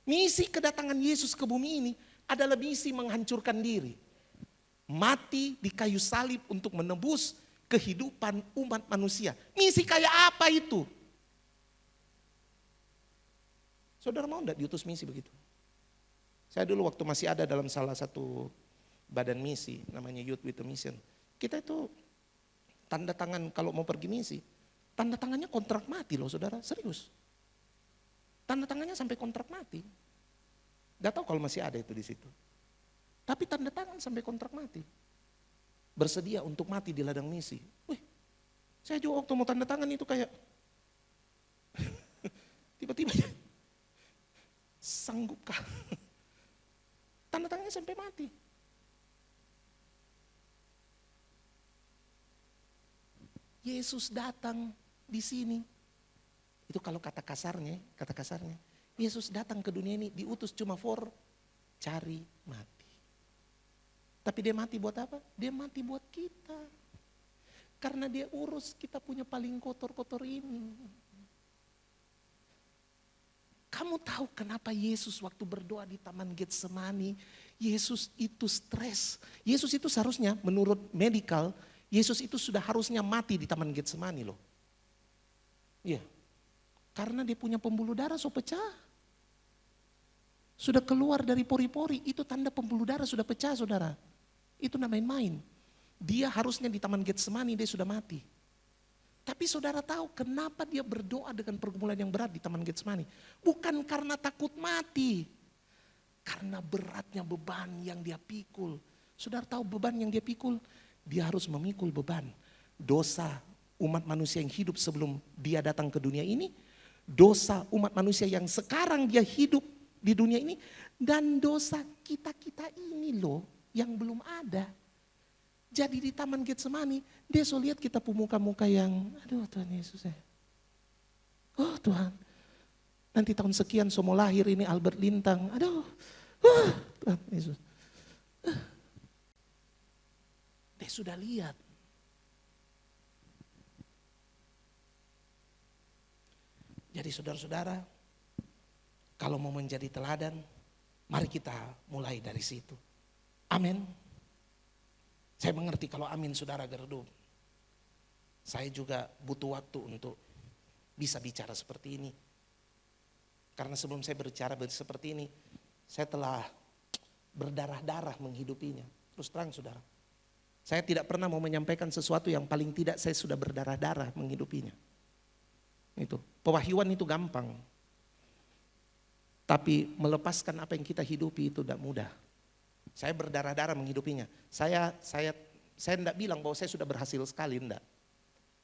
Misi kedatangan Yesus ke bumi ini adalah misi menghancurkan diri. Mati di kayu salib untuk menebus kehidupan umat manusia. Misi kayak apa itu? Saudara mau enggak diutus misi begitu? Saya dulu waktu masih ada dalam salah satu badan misi, namanya Youth with a Mission. Kita itu tanda tangan kalau mau pergi misi, tanda tangannya kontrak mati loh saudara, serius. Tanda tangannya sampai kontrak mati. Gak tahu kalau masih ada itu di situ. Tapi tanda tangan sampai kontrak mati. Bersedia untuk mati di ladang misi. Wih, saya juga waktu mau tanda tangan itu kayak tiba-tiba sanggupkah? Tanda tangannya sampai mati. Yesus datang di sini. Itu kalau kata kasarnya. Yesus datang ke dunia ini diutus cuma for cari mati. Tapi dia mati buat apa? Dia mati buat kita. Karena dia urus kita punya paling kotor-kotor ini. Kamu tahu kenapa Yesus waktu berdoa di Taman Getsemani, Yesus itu stres. Yesus itu seharusnya menurut medikal, Yesus itu sudah harusnya mati di Taman Getsemani loh. Iya, karena dia punya pembuluh darah so pecah. sudah keluar dari pori-pori, itu tanda pembuluh darah sudah pecah saudara. Itu namanya main. Dia harusnya di Taman Getsemani dia sudah mati. Tapi saudara tahu kenapa dia berdoa dengan pergumulan yang berat di Taman Getsemani? Bukan karena takut mati. Karena beratnya beban yang dia pikul. Saudara tahu beban yang dia pikul? Dia harus memikul beban dosa umat manusia yang hidup sebelum dia datang ke dunia ini. Dosa umat manusia yang sekarang dia hidup di dunia ini, dan dosa kita-kita ini loh yang belum ada. Jadi di Taman Getsemani dia so lihat kita pemuka-muka yang aduh Tuhan Yesus oh Tuhan, nanti tahun sekian so mau lahir ini Albert Lintang, aduh Tuhan Yesus. Dia sudah lihat. Jadi saudara-saudara, kalau mau menjadi teladan, mari kita mulai dari situ. Amin. Saya mengerti kalau amin saudara Gerdu. Saya juga butuh waktu untuk bisa bicara seperti ini. Karena sebelum saya berbicara seperti ini, saya telah berdarah-darah menghidupinya. Terus terang saudara, saya tidak pernah mau menyampaikan sesuatu yang paling tidak saya sudah berdarah-darah menghidupinya. Itu pewahyuan itu gampang. Tapi melepaskan apa yang kita hidupi itu tidak mudah. Saya berdarah-darah menghidupinya. Saya tidak bilang bahwa saya sudah berhasil sekali, enggak.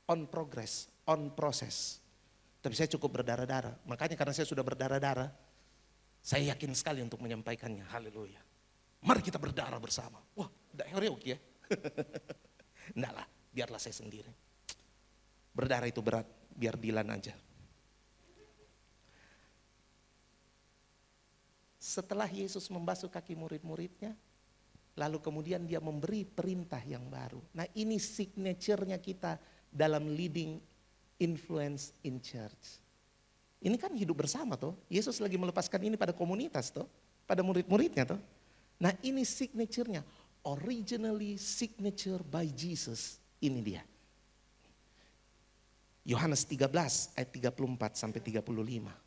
On progress, on process. Tapi saya cukup berdarah-darah. Makanya karena saya sudah berdarah-darah, saya yakin sekali untuk menyampaikannya. Haleluya. Mari kita berdarah bersama. Wah, tidak heroik ya. Enggak lah, biarlah saya sendiri. Berdarah itu berat, biar Dilan aja. Setelah Yesus membasuh kaki murid-muridnya, lalu kemudian dia memberi perintah yang baru. Nah ini signature-nya kita dalam leading influence in church. Ini kan hidup bersama toh. Yesus lagi melepaskan ini pada komunitas toh, pada murid-muridnya toh. Nah ini signature-nya, originally signature by Jesus. Ini dia. Yohanes 13 ayat 34 sampai 35.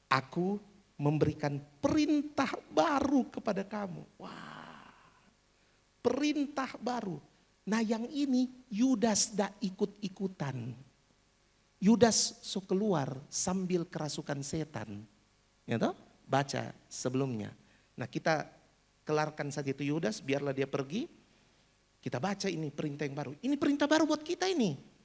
Aku memberikan perintah baru kepada kamu. Wah, perintah baru. Nah yang ini Yudas dah ikut-ikutan. Yudas so keluar sambil kerasukan setan. Ya toh? Baca sebelumnya. Nah kita kelarkan saja itu Yudas, biarlah dia pergi. Kita baca ini perintah yang baru. Ini perintah baru buat kita ini.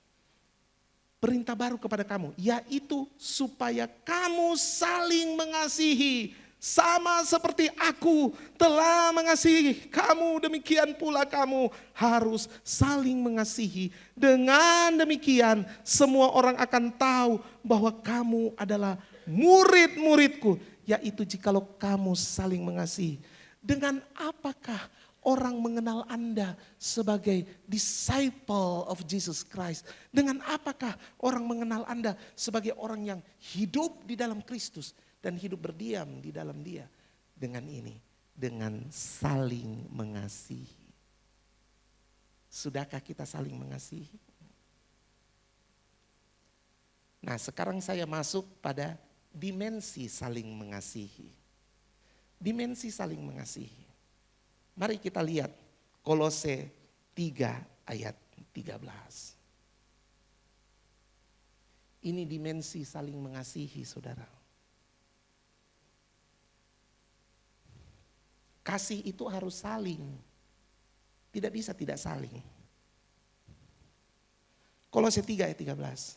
Perintah baru kepada kamu, yaitu supaya kamu saling mengasihi. Sama seperti aku telah mengasihi kamu, demikian pula kamu harus saling mengasihi. Dengan demikian semua orang akan tahu bahwa kamu adalah murid-muridku. Yaitu jikalau kamu saling mengasihi. Dengan apakah orang mengenal Anda sebagai disciple of Jesus Christ? Dengan apakah orang mengenal Anda sebagai orang yang hidup di dalam Kristus dan hidup berdiam di dalam Dia? Dengan ini, dengan saling mengasihi. Sudahkah kita saling mengasihi? Nah, sekarang saya masuk pada dimensi saling mengasihi. Dimensi saling mengasihi. Mari kita lihat Kolose 3 ayat 13. Ini dimensi saling mengasihi saudara. Kasih itu harus saling. Tidak bisa tidak saling. Kolose 3 ayat 13.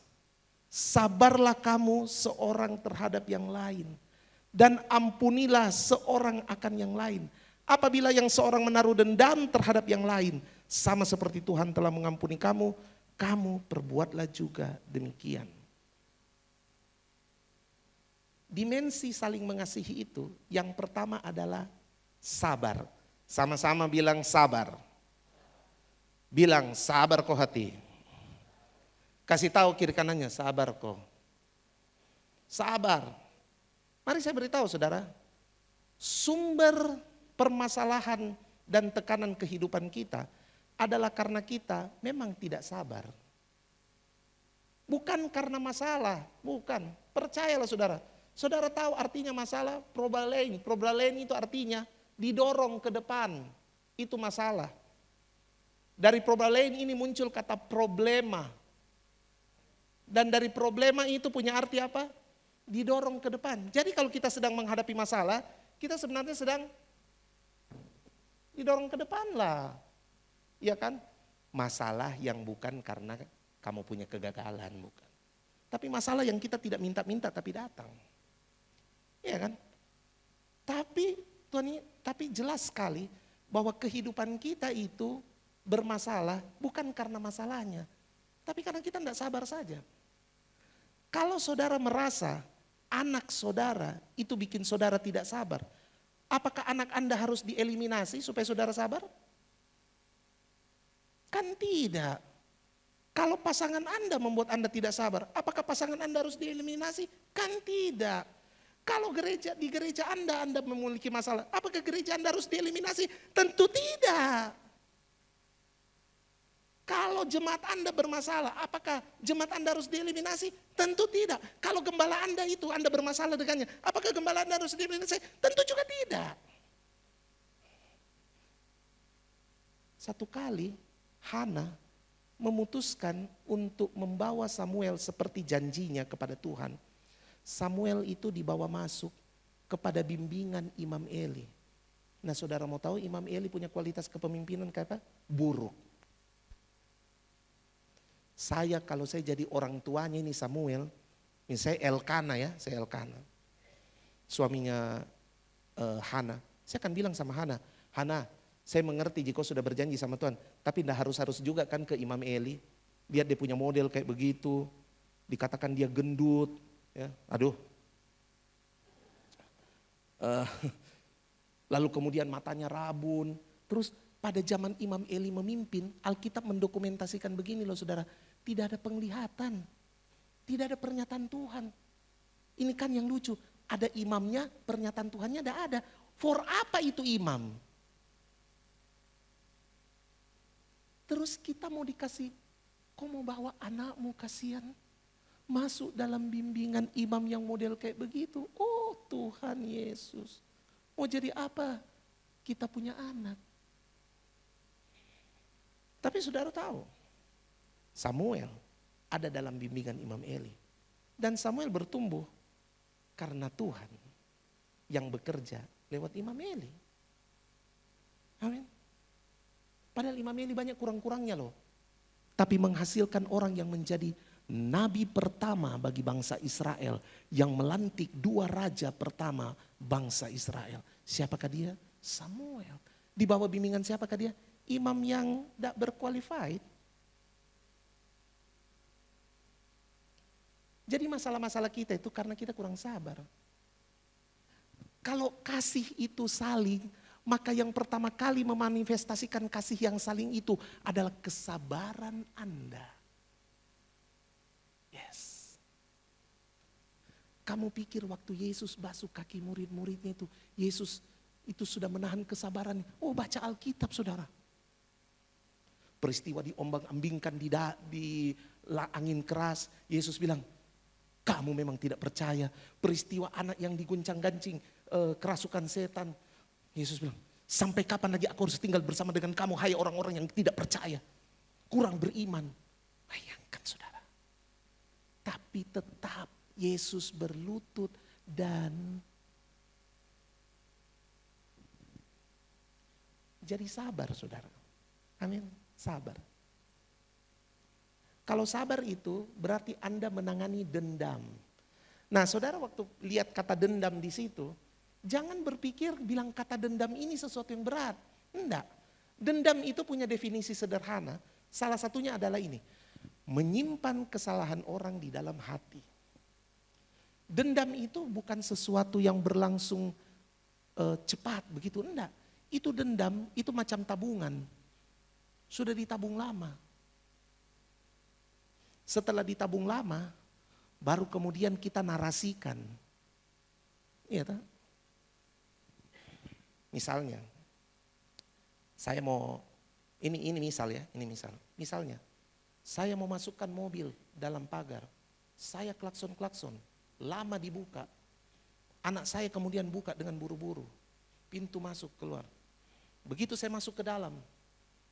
Sabarlah kamu seorang terhadap yang lain. Dan ampunilah seorang akan yang lain. Apabila yang seorang menaruh dendam terhadap yang lain, sama seperti Tuhan telah mengampuni kamu, kamu perbuatlah juga demikian. Dimensi saling mengasihi itu, yang pertama adalah sabar. Sama-sama bilang sabar. Bilang sabar kok hati. Kasih tahu kiri kanannya, sabar kok. Sabar. Mari saya beritahu saudara, sumber permasalahan dan tekanan kehidupan kita adalah karena kita memang tidak sabar. Bukan karena masalah, bukan. Percayalah saudara, Saudara tahu artinya masalah? Probalein. Probalein itu artinya didorong ke depan. Itu masalah. Dari probalein ini muncul kata problema. Dan dari problema itu punya arti apa? Didorong ke depan. Jadi kalau kita sedang menghadapi masalah, kita sebenarnya sedang didorong ke depan lah. Iya kan? Masalah yang bukan karena kamu punya kegagalan, bukan. Tapi masalah yang kita tidak minta-minta tapi datang. Iya kan? Tapi tapi jelas sekali bahwa kehidupan kita itu bermasalah bukan karena masalahnya, tapi karena kita tidak sabar saja. Kalau saudara merasa anak saudara itu bikin saudara tidak sabar, apakah anak Anda harus dieliminasi supaya saudara sabar? Kan tidak. Kalau pasangan Anda membuat Anda tidak sabar, apakah pasangan Anda harus dieliminasi? Kan tidak. Kalau di gereja Anda memiliki masalah, apakah gereja Anda harus dieliminasi? Tentu tidak. Kalau jemaat Anda bermasalah, apakah jemaat Anda harus dieliminasi? Tentu tidak. Kalau gembala Anda bermasalah dengannya, apakah gembala Anda harus dieliminasi? Tentu juga tidak. Satu kali Hana memutuskan untuk membawa Samuel seperti janjinya kepada Tuhan. Samuel itu dibawa masuk kepada bimbingan Imam Eli. Nah saudara mau tahu Imam Eli punya kualitas kepemimpinan kayak apa? Buruk. Kalau saya jadi orang tuanya ini Samuel, ini saya Elkana ya, saya Elkana. Suaminya Hana. Saya akan bilang sama Hana, Hana, saya mengerti jika kau sudah berjanji sama Tuhan, tapi tidak harus juga kan ke Imam Eli. Lihat dia punya model kayak begitu, dikatakan dia gendut, ya, aduh. Lalu kemudian matanya rabun, terus pada zaman Imam Eli memimpin, Alkitab mendokumentasikan begini loh saudara, tidak ada penglihatan, tidak ada pernyataan Tuhan. Ini kan yang lucu, ada imamnya, pernyataan Tuhannya tidak ada. For apa itu imam? Terus kita mau dikasih, kau mau bawa anakmu kasihan, masuk dalam bimbingan imam yang model kayak begitu. Oh Tuhan Yesus, mau jadi apa? Kita punya anak. Tapi saudara tahu, Samuel ada dalam bimbingan Imam Eli. Dan Samuel bertumbuh karena Tuhan yang bekerja lewat Imam Eli. Amin. Padahal Imam Eli banyak kurang-kurangnya loh. Tapi menghasilkan orang yang menjadi nabi pertama bagi bangsa Israel. Yang melantik 2 raja pertama bangsa Israel. Siapakah dia? Samuel. Di bawah bimbingan siapakah dia? Imam yang tidak berqualified. Jadi masalah-masalah kita itu karena kita kurang sabar. Kalau kasih itu saling, maka yang pertama kali memanifestasikan kasih yang saling itu adalah kesabaran Anda. Yes. Kamu pikir waktu Yesus basuh kaki murid-muridnya itu, Yesus itu sudah menahan kesabarannya. Oh baca Alkitab saudara. Peristiwa diombang-ambingkan di angin keras, Yesus bilang, kamu memang tidak percaya. Peristiwa anak yang diguncang-gancing, kerasukan setan. Yesus bilang, sampai kapan lagi aku harus tinggal bersama dengan kamu, hai orang-orang yang tidak percaya. Kurang beriman. Bayangkan saudara. Tapi tetap Yesus berlutut dan jadi sabar saudara. Amin. Sabar. Kalau sabar itu berarti Anda menangani dendam. Nah saudara waktu lihat kata dendam di situ, jangan berpikir bilang kata dendam ini sesuatu yang berat. Enggak. Dendam itu punya definisi sederhana. Salah satunya adalah ini. Menyimpan kesalahan orang di dalam hati. Dendam itu bukan sesuatu yang berlangsung cepat begitu. Enggak. Itu dendam, itu macam tabungan. Sudah ditabung lama. Setelah ditabung lama, baru kemudian kita narasikan. Iya tak? Misalnya, saya mau, ini misal ya, ini misal. Misalnya, saya mau masukkan mobil dalam pagar. Saya klakson-klakson, lama dibuka. Anak saya kemudian buka dengan buru-buru. Pintu masuk keluar. Begitu saya masuk ke dalam,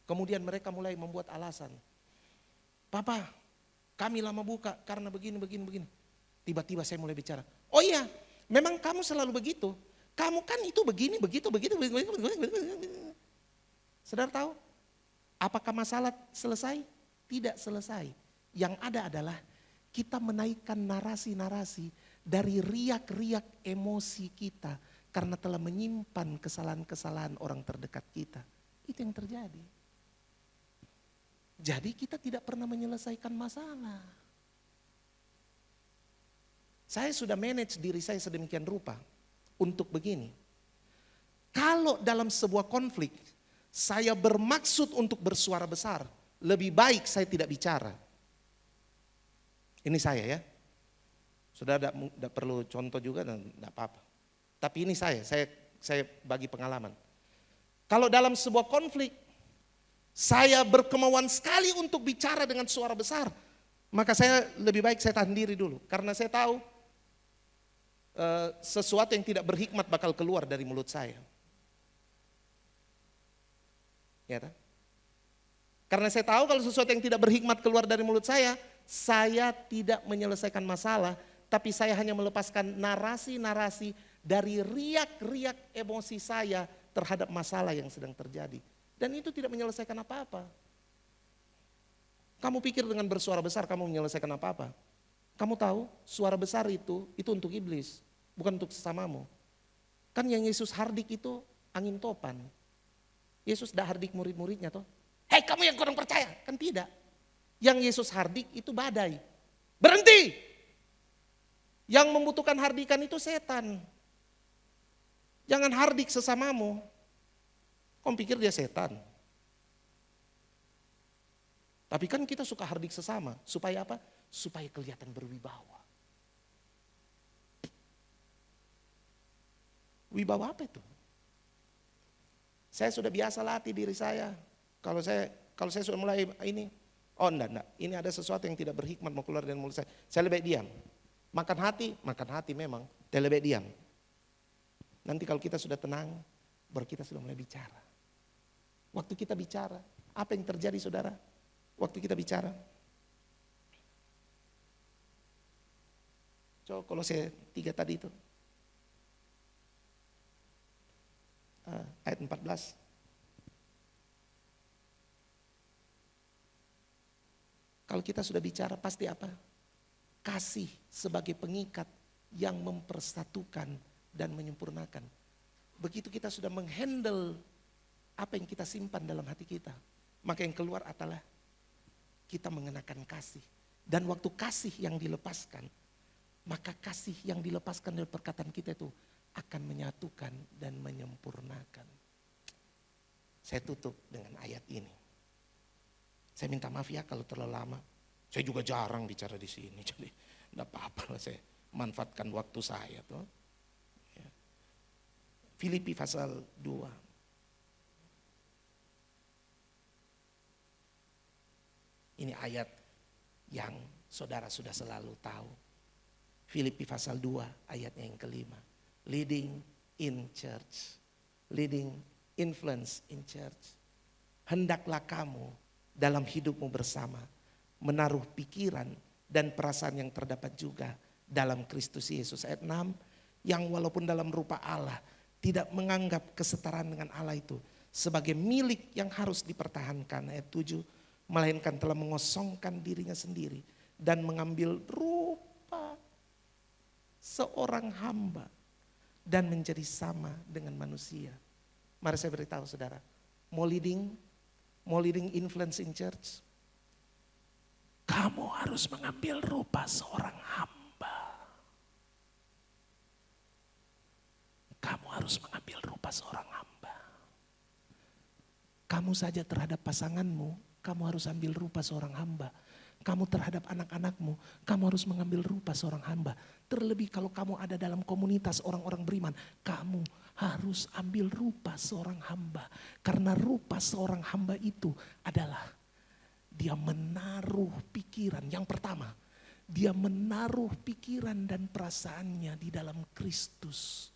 kemudian mereka mulai membuat alasan. Papa, kami lama buka karena begini. Tiba-tiba saya mulai bicara. Oh iya, memang kamu selalu begitu. Kamu kan itu begini, begitu. Saudara tahu? Apakah masalah selesai? Tidak selesai. Yang ada adalah kita menaikkan narasi-narasi dari riak-riak emosi kita karena telah menyimpan kesalahan-kesalahan orang terdekat kita. Itu yang terjadi. Jadi kita tidak pernah menyelesaikan masalah. Saya sudah manage diri saya sedemikian rupa untuk begini. Kalau dalam sebuah konflik saya bermaksud untuk bersuara besar, lebih baik saya tidak bicara. Ini saya ya. Sudah tidak perlu contoh juga dan tidak apa-apa. Tapi ini saya bagi pengalaman. Kalau dalam sebuah konflik saya berkemauan sekali untuk bicara dengan suara besar, maka saya lebih baik saya tahan diri dulu. Karena saya tahu sesuatu yang tidak berhikmat bakal keluar dari mulut saya. Ya, kan? Karena saya tahu kalau sesuatu yang tidak berhikmat keluar dari mulut saya tidak menyelesaikan masalah, tapi saya hanya melepaskan narasi-narasi dari riak-riak emosi saya terhadap masalah yang sedang terjadi. Dan itu tidak menyelesaikan apa-apa. Kamu pikir dengan bersuara besar kamu menyelesaikan apa-apa? Kamu tahu suara besar itu untuk iblis, bukan untuk sesamamu. Kan yang Yesus hardik itu angin topan. Yesus dah hardik murid-muridnya toh. Hei kamu yang kurang percaya, kan tidak. Yang Yesus hardik itu badai. Berhenti! Yang membutuhkan hardikan itu setan. Jangan hardik sesamamu. Kamu pikir dia setan? Tapi kan kita suka hardik sesama. Supaya apa? Supaya kelihatan berwibawa. Wibawa apa itu? Saya sudah biasa latih diri saya. Kalau saya sudah mulai ini, oh enggak. Ini ada sesuatu yang tidak berhikmat mau keluar dari mulut saya. Saya lebih diam. Makan hati memang. Saya lebih diam. Nanti kalau kita sudah tenang, baru kita sudah mulai bicara. Waktu kita bicara, apa yang terjadi saudara? Waktu kita bicara. Coba kalau saya 3 tadi itu. Ayat 14. Kalau kita sudah bicara pasti apa? Kasih sebagai pengikat yang mempersatukan dan menyempurnakan. Begitu kita sudah menghandle apa yang kita simpan dalam hati kita, maka yang keluar adalah kita mengenakan kasih. Dan waktu kasih yang dilepaskan, maka kasih yang dilepaskan dari perkataan kita itu akan menyatukan dan menyempurnakan. Saya tutup dengan ayat ini. Saya minta maaf ya kalau terlalu lama. Saya juga jarang bicara di sini, jadi enggak apa-apa lah saya manfaatkan waktu saya tuh. Ya. Filipi pasal 2. Ini ayat yang saudara sudah selalu tahu. Filipi pasal 2 ayatnya yang kelima. Leading in church. Leading influence in church. Hendaklah kamu dalam hidupmu bersama menaruh pikiran dan perasaan yang terdapat juga dalam Kristus Yesus. Ayat 6, yang walaupun dalam rupa Allah tidak menganggap kesetaraan dengan Allah itu sebagai milik yang harus dipertahankan. Ayat 7, melainkan telah mengosongkan dirinya sendiri dan mengambil rupa seorang hamba dan menjadi sama dengan manusia. Mari saya beritahu saudara, mau leading influence in church, kamu harus mengambil rupa seorang hamba. Kamu harus mengambil rupa seorang hamba. Kamu saja terhadap pasanganmu, kamu harus ambil rupa seorang hamba. Kamu terhadap anak-anakmu, kamu harus mengambil rupa seorang hamba. Terlebih kalau kamu ada dalam komunitas orang-orang beriman, kamu harus ambil rupa seorang hamba. Karena rupa seorang hamba itu adalah dia menaruh pikiran. Yang pertama, Dia menaruh pikiran dan perasaannya di dalam Kristus.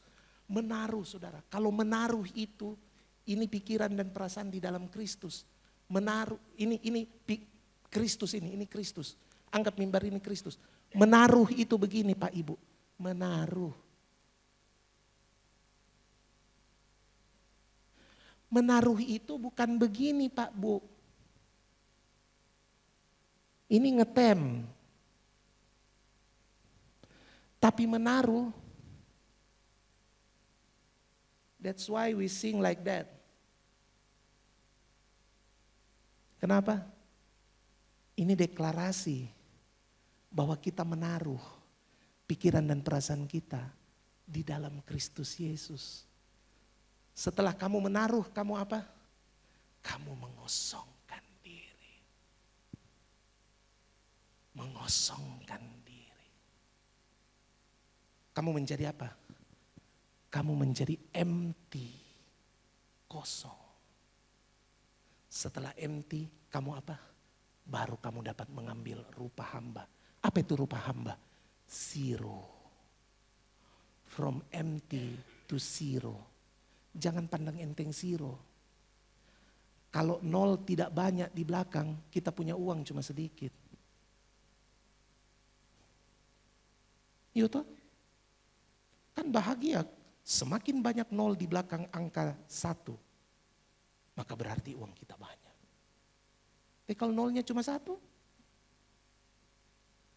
Menaruh, saudara. Kalau menaruh itu, ini pikiran dan perasaan di dalam Kristus. Menaruh, Kristus ini Kristus. Anggap mimbar ini Kristus. Menaruh itu begini Pak Ibu. Menaruh. Menaruh itu bukan begini Pak Bu. Ini ngetem. Tapi menaruh, that's why we sing like that. Kenapa? Ini deklarasi bahwa kita menaruh pikiran dan perasaan kita di dalam Kristus Yesus. Setelah kamu menaruh, kamu apa? Kamu mengosongkan diri. Mengosongkan diri. Kamu menjadi apa? Kamu menjadi empty, kosong. Setelah empty, kamu apa? Baru kamu dapat mengambil rupa hamba. Apa itu rupa hamba? Zero. From empty to zero. Jangan pandang enteng zero. Kalau nol tidak banyak di belakang, kita punya uang cuma sedikit. Iya toh? Kan bahagia, semakin banyak nol di belakang angka 1, maka berarti uang kita banyak. Tapi kalau nolnya cuma 1,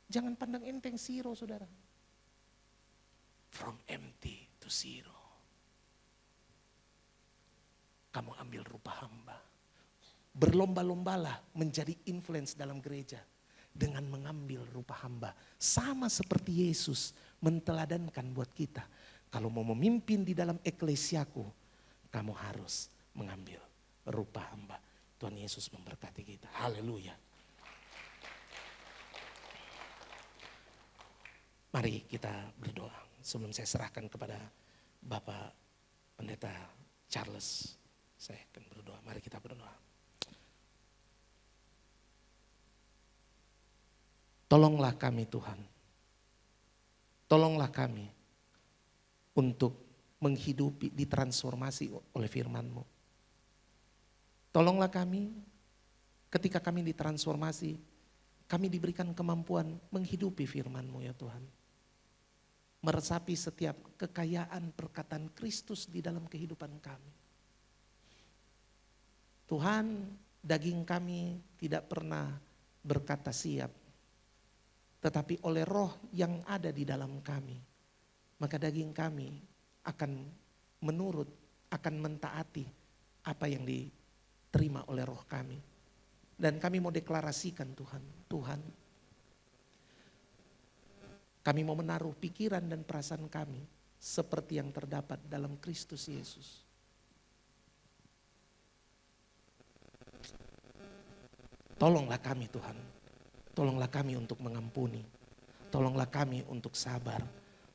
jangan pandang enteng zero saudara. From empty to zero. Kamu ambil rupa hamba. Berlomba-lombalah menjadi influence dalam gereja dengan mengambil rupa hamba. Sama seperti Yesus menteladankan buat kita. Kalau mau memimpin di dalam eklesiaku, kamu harus mengambil rupa hamba. Tuhan Yesus memberkati kita. Haleluya. Mari kita berdoa. Sebelum saya serahkan kepada Bapak Pendeta Charles, saya akan berdoa. Mari kita berdoa. Tolonglah kami Tuhan. Tolonglah kami untuk menghidupi, ditransformasi oleh firman-Mu. Tolonglah kami ketika kami ditransformasi, kami diberikan kemampuan menghidupi firman-Mu ya Tuhan. Meresapi setiap kekayaan perkataan Kristus di dalam kehidupan kami. Tuhan, daging kami tidak pernah berkata siap. Tetapi oleh roh yang ada di dalam kami, maka daging kami akan menurut, akan mentaati apa yang diterima oleh roh kami. Dan kami mau deklarasikan Tuhan, kami mau menaruh pikiran dan perasaan kami seperti yang terdapat dalam Kristus Yesus. Tolonglah kami Tuhan. Tolonglah kami untuk mengampuni. Tolonglah kami untuk sabar.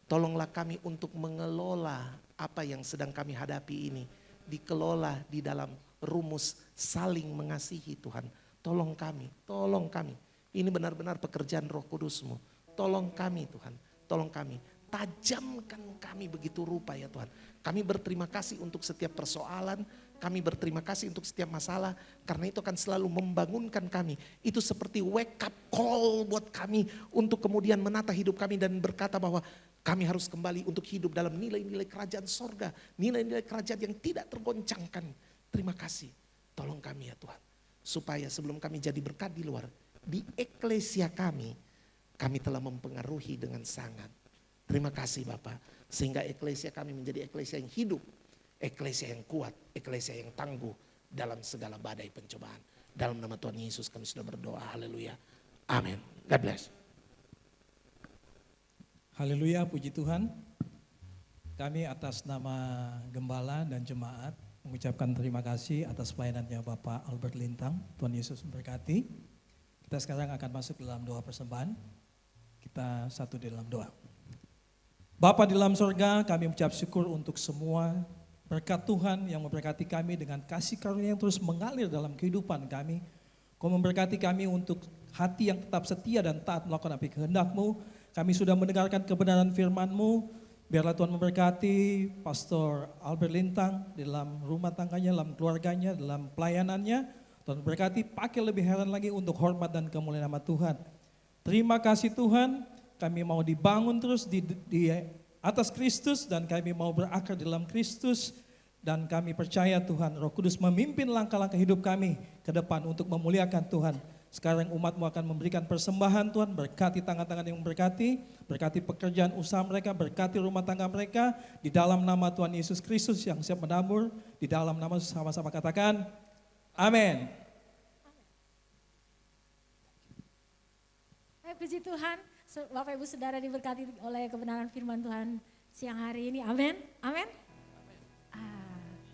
Tolonglah kami untuk mengelola apa yang sedang kami hadapi ini. Dikelola di dalam rumus saling mengasihi Tuhan. Tolong kami, tolong kami. Ini benar-benar pekerjaan Roh Kudus-Mu. Tolong kami Tuhan, tolong kami. Tajamkan kami begitu rupa ya Tuhan. Kami berterima kasih untuk setiap persoalan. Kami berterima kasih untuk setiap masalah. Karena itu akan selalu membangunkan kami. Itu seperti wake up call buat kami. Untuk kemudian menata hidup kami dan berkata bahwa kami harus kembali untuk hidup dalam nilai-nilai kerajaan sorga. Nilai-nilai kerajaan yang tidak tergoncangkan. Terima kasih. Tolong kami ya Tuhan. Supaya sebelum kami jadi berkat di luar. Di eklesia kami telah mempengaruhi dengan sangat. Terima kasih Bapak. Sehingga eklesia kami menjadi eklesia yang hidup. Eklesia yang kuat, eklesia yang tangguh dalam segala badai pencobaan. Dalam nama Tuhan Yesus kami sudah berdoa. Haleluya. Amin. God bless. Haleluya, puji Tuhan. Kami atas nama Gembala dan Jemaat mengucapkan terima kasih atas pelayanannya Bapak Albert Lintang. Tuhan Yesus memberkati. Kita sekarang akan masuk dalam doa persembahan. Kita satu di dalam doa. Bapa di dalam sorga, kami mengucap syukur untuk semua berkat Tuhan yang memberkati kami dengan kasih karunia yang terus mengalir dalam kehidupan kami. Kau memberkati kami untuk hati yang tetap setia dan taat melakukan apa kehendak-Mu. Kami sudah mendengarkan kebenaran firman-Mu. Biarlah Tuhan memberkati Pastor Albert Lintang dalam rumah tangganya, dalam keluarganya, dalam pelayanannya. Tuhan berkati, pakai lebih heran lagi untuk hormat dan kemuliaan nama Tuhan. Terima kasih Tuhan, kami mau dibangun terus di atas Kristus dan kami mau berakar dalam Kristus. Dan kami percaya Tuhan, Roh Kudus memimpin langkah-langkah hidup kami ke depan untuk memuliakan Tuhan. Sekarang umat-Mu akan memberikan persembahan Tuhan, berkati tangan-tangan yang memberkati, berkati pekerjaan usaha mereka, berkati rumah tangga mereka. Di dalam nama Tuhan Yesus Kristus yang siap menabur, di dalam nama sama-sama katakan, amin. Puji Tuhan, Bapak Ibu Saudara diberkati oleh kebenaran firman Tuhan siang hari ini, amin, amin.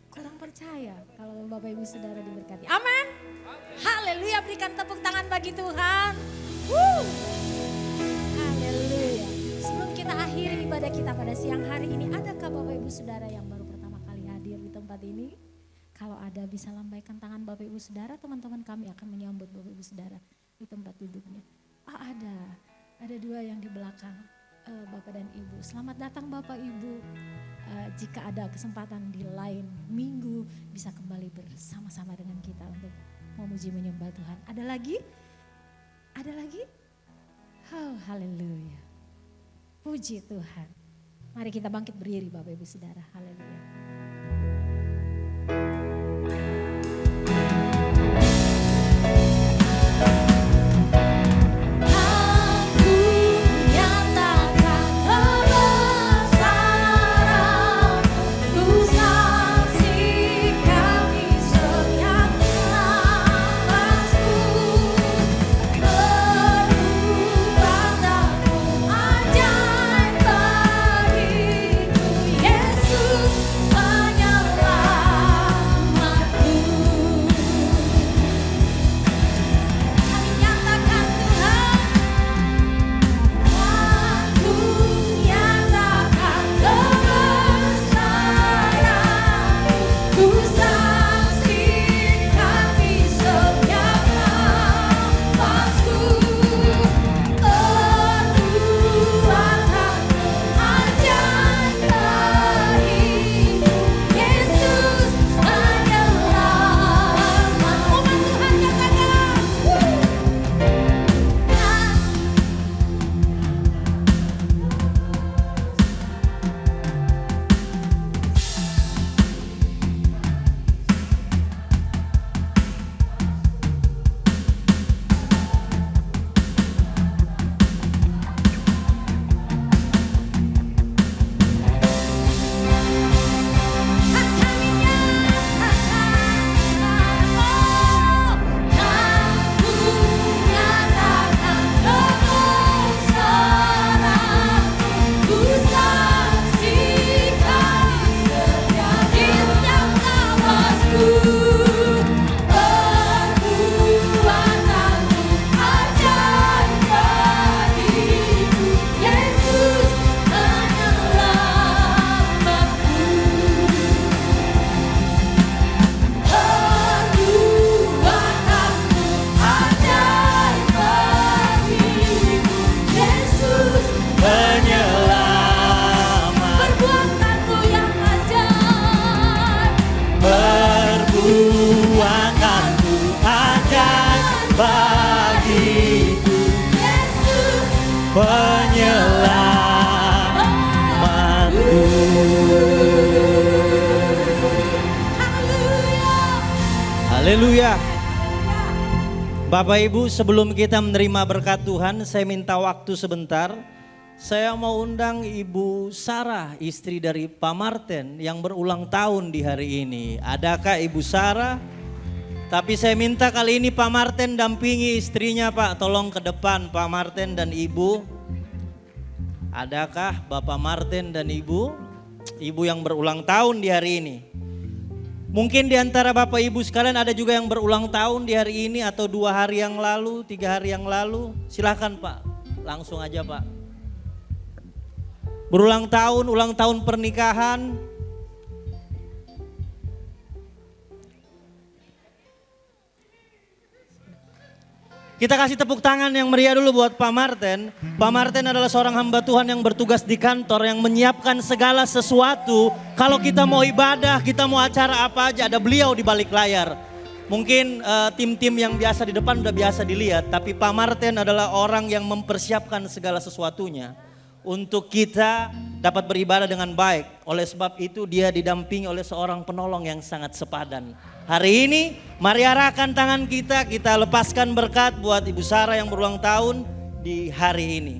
Kurang percaya kalau Bapak Ibu Saudara diberkati, amin. Haleluya, berikan tepuk tangan bagi Tuhan. Haleluya. Sebelum kita akhiri ibadah kita pada siang hari ini, adakah Bapak Ibu Saudara yang baru pertama kali hadir di tempat ini? Kalau ada bisa lambaikan tangan Bapak Ibu Saudara, teman-teman kami akan menyambut Bapak Ibu Saudara di tempat duduknya. Ada dua yang di belakang, Bapak dan Ibu. Selamat datang Bapak Ibu. Jika ada kesempatan di lain minggu bisa kembali bersama-sama dengan kita untuk memuji menyembah Tuhan. Ada lagi? Ada lagi? Oh, haleluya. Puji Tuhan. Mari kita bangkit berdiri Bapak Ibu Saudara. Haleluya. penyelamatku. Haleluya. Bapak Ibu, sebelum kita menerima berkat Tuhan, saya minta waktu sebentar. Saya mau undang Ibu Sarah, istri dari Pak Martin yang berulang tahun di hari ini. Adakah Ibu Sarah? Tapi saya minta kali ini Pak Martin dampingi istrinya Pak. Tolong ke depan Pak Martin dan Ibu. Adakah Bapak Martin dan Ibu? Ibu yang berulang tahun di hari ini. Mungkin di antara Bapak Ibu sekalian ada juga yang berulang tahun di hari ini atau 2 hari yang lalu, 3 hari yang lalu. Silahkan Pak, langsung aja Pak. Berulang tahun, ulang tahun pernikahan. Kita kasih tepuk tangan yang meriah dulu buat Pak Martin. Pak Martin adalah seorang hamba Tuhan yang bertugas di kantor, yang menyiapkan segala sesuatu. Kalau kita mau ibadah, kita mau acara apa aja, ada beliau di balik layar. Mungkin tim-tim yang biasa di depan udah biasa dilihat, tapi Pak Martin adalah orang yang mempersiapkan segala sesuatunya untuk kita dapat beribadah dengan baik. Oleh sebab itu dia didampingi oleh seorang penolong yang sangat sepadan. Hari ini mari arahkan tangan kita lepaskan berkat buat Ibu Sarah yang berulang tahun di hari ini.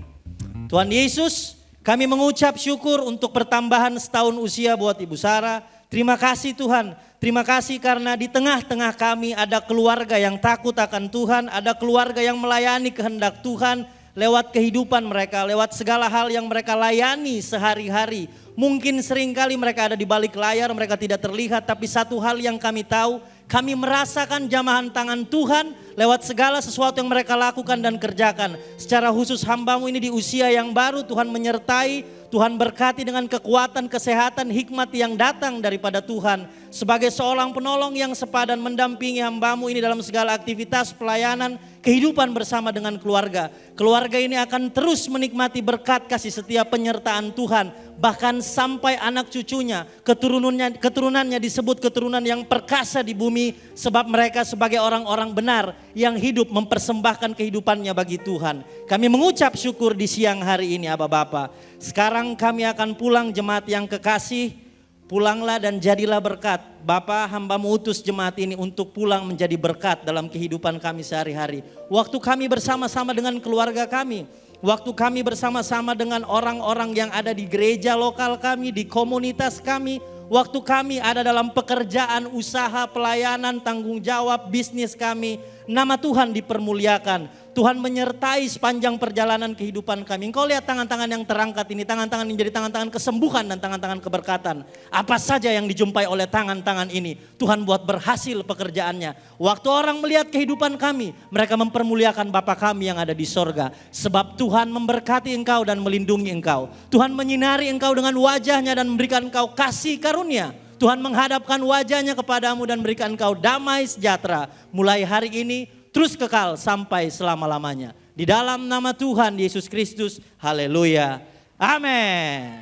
Tuhan Yesus, kami mengucap syukur untuk pertambahan setahun usia buat Ibu Sarah. Terima kasih Tuhan, terima kasih karena di tengah-tengah kami ada keluarga yang takut akan Tuhan, ada keluarga yang melayani kehendak Tuhan lewat kehidupan mereka, lewat segala hal yang mereka layani sehari-hari. Mungkin seringkali mereka ada di balik layar, mereka tidak terlihat, tapi satu hal yang kami tahu, kami merasakan jamahan tangan Tuhan lewat segala sesuatu yang mereka lakukan dan kerjakan. Secara khusus hamba-Mu ini di usia yang baru, Tuhan menyertai, Tuhan berkati dengan kekuatan, kesehatan, hikmat yang datang daripada Tuhan. Sebagai seorang penolong yang sepadan mendampingi hamba-Mu ini dalam segala aktivitas pelayanan, kehidupan bersama dengan keluarga. Keluarga ini akan terus menikmati berkat kasih setia penyertaan Tuhan. Bahkan sampai anak cucunya, keturunannya disebut keturunan yang perkasa di bumi. Sebab mereka sebagai orang-orang benar yang hidup mempersembahkan kehidupannya bagi Tuhan. Kami mengucap syukur di siang hari ini Aba Bapa. Sekarang kami akan pulang jemaat yang kekasih. Pulanglah dan jadilah berkat. Bapa, hamba-Mu utus jemaat ini untuk pulang menjadi berkat dalam kehidupan kami sehari-hari. Waktu kami bersama-sama dengan keluarga kami. Waktu kami bersama-sama dengan orang-orang yang ada di gereja lokal kami, di komunitas kami. Waktu kami ada dalam pekerjaan, usaha, pelayanan, tanggung jawab, bisnis kami. Nama Tuhan dipermuliakan. Tuhan menyertai sepanjang perjalanan kehidupan kami. Engkau lihat tangan-tangan yang terangkat ini, tangan-tangan yang jadi tangan-tangan kesembuhan dan tangan-tangan keberkatan. Apa saja yang dijumpai oleh tangan-tangan ini, Tuhan buat berhasil pekerjaannya. Waktu orang melihat kehidupan kami, mereka mempermuliakan Bapa kami yang ada di sorga. Sebab Tuhan memberkati engkau dan melindungi engkau. Tuhan menyinari engkau dengan wajahnya dan memberikan engkau kasih karunia. Tuhan menghadapkan wajahnya kepadamu dan berikan engkau damai sejahtera. Mulai hari ini terus kekal sampai selama-lamanya. Di dalam nama Tuhan Yesus Kristus, haleluya. Amin.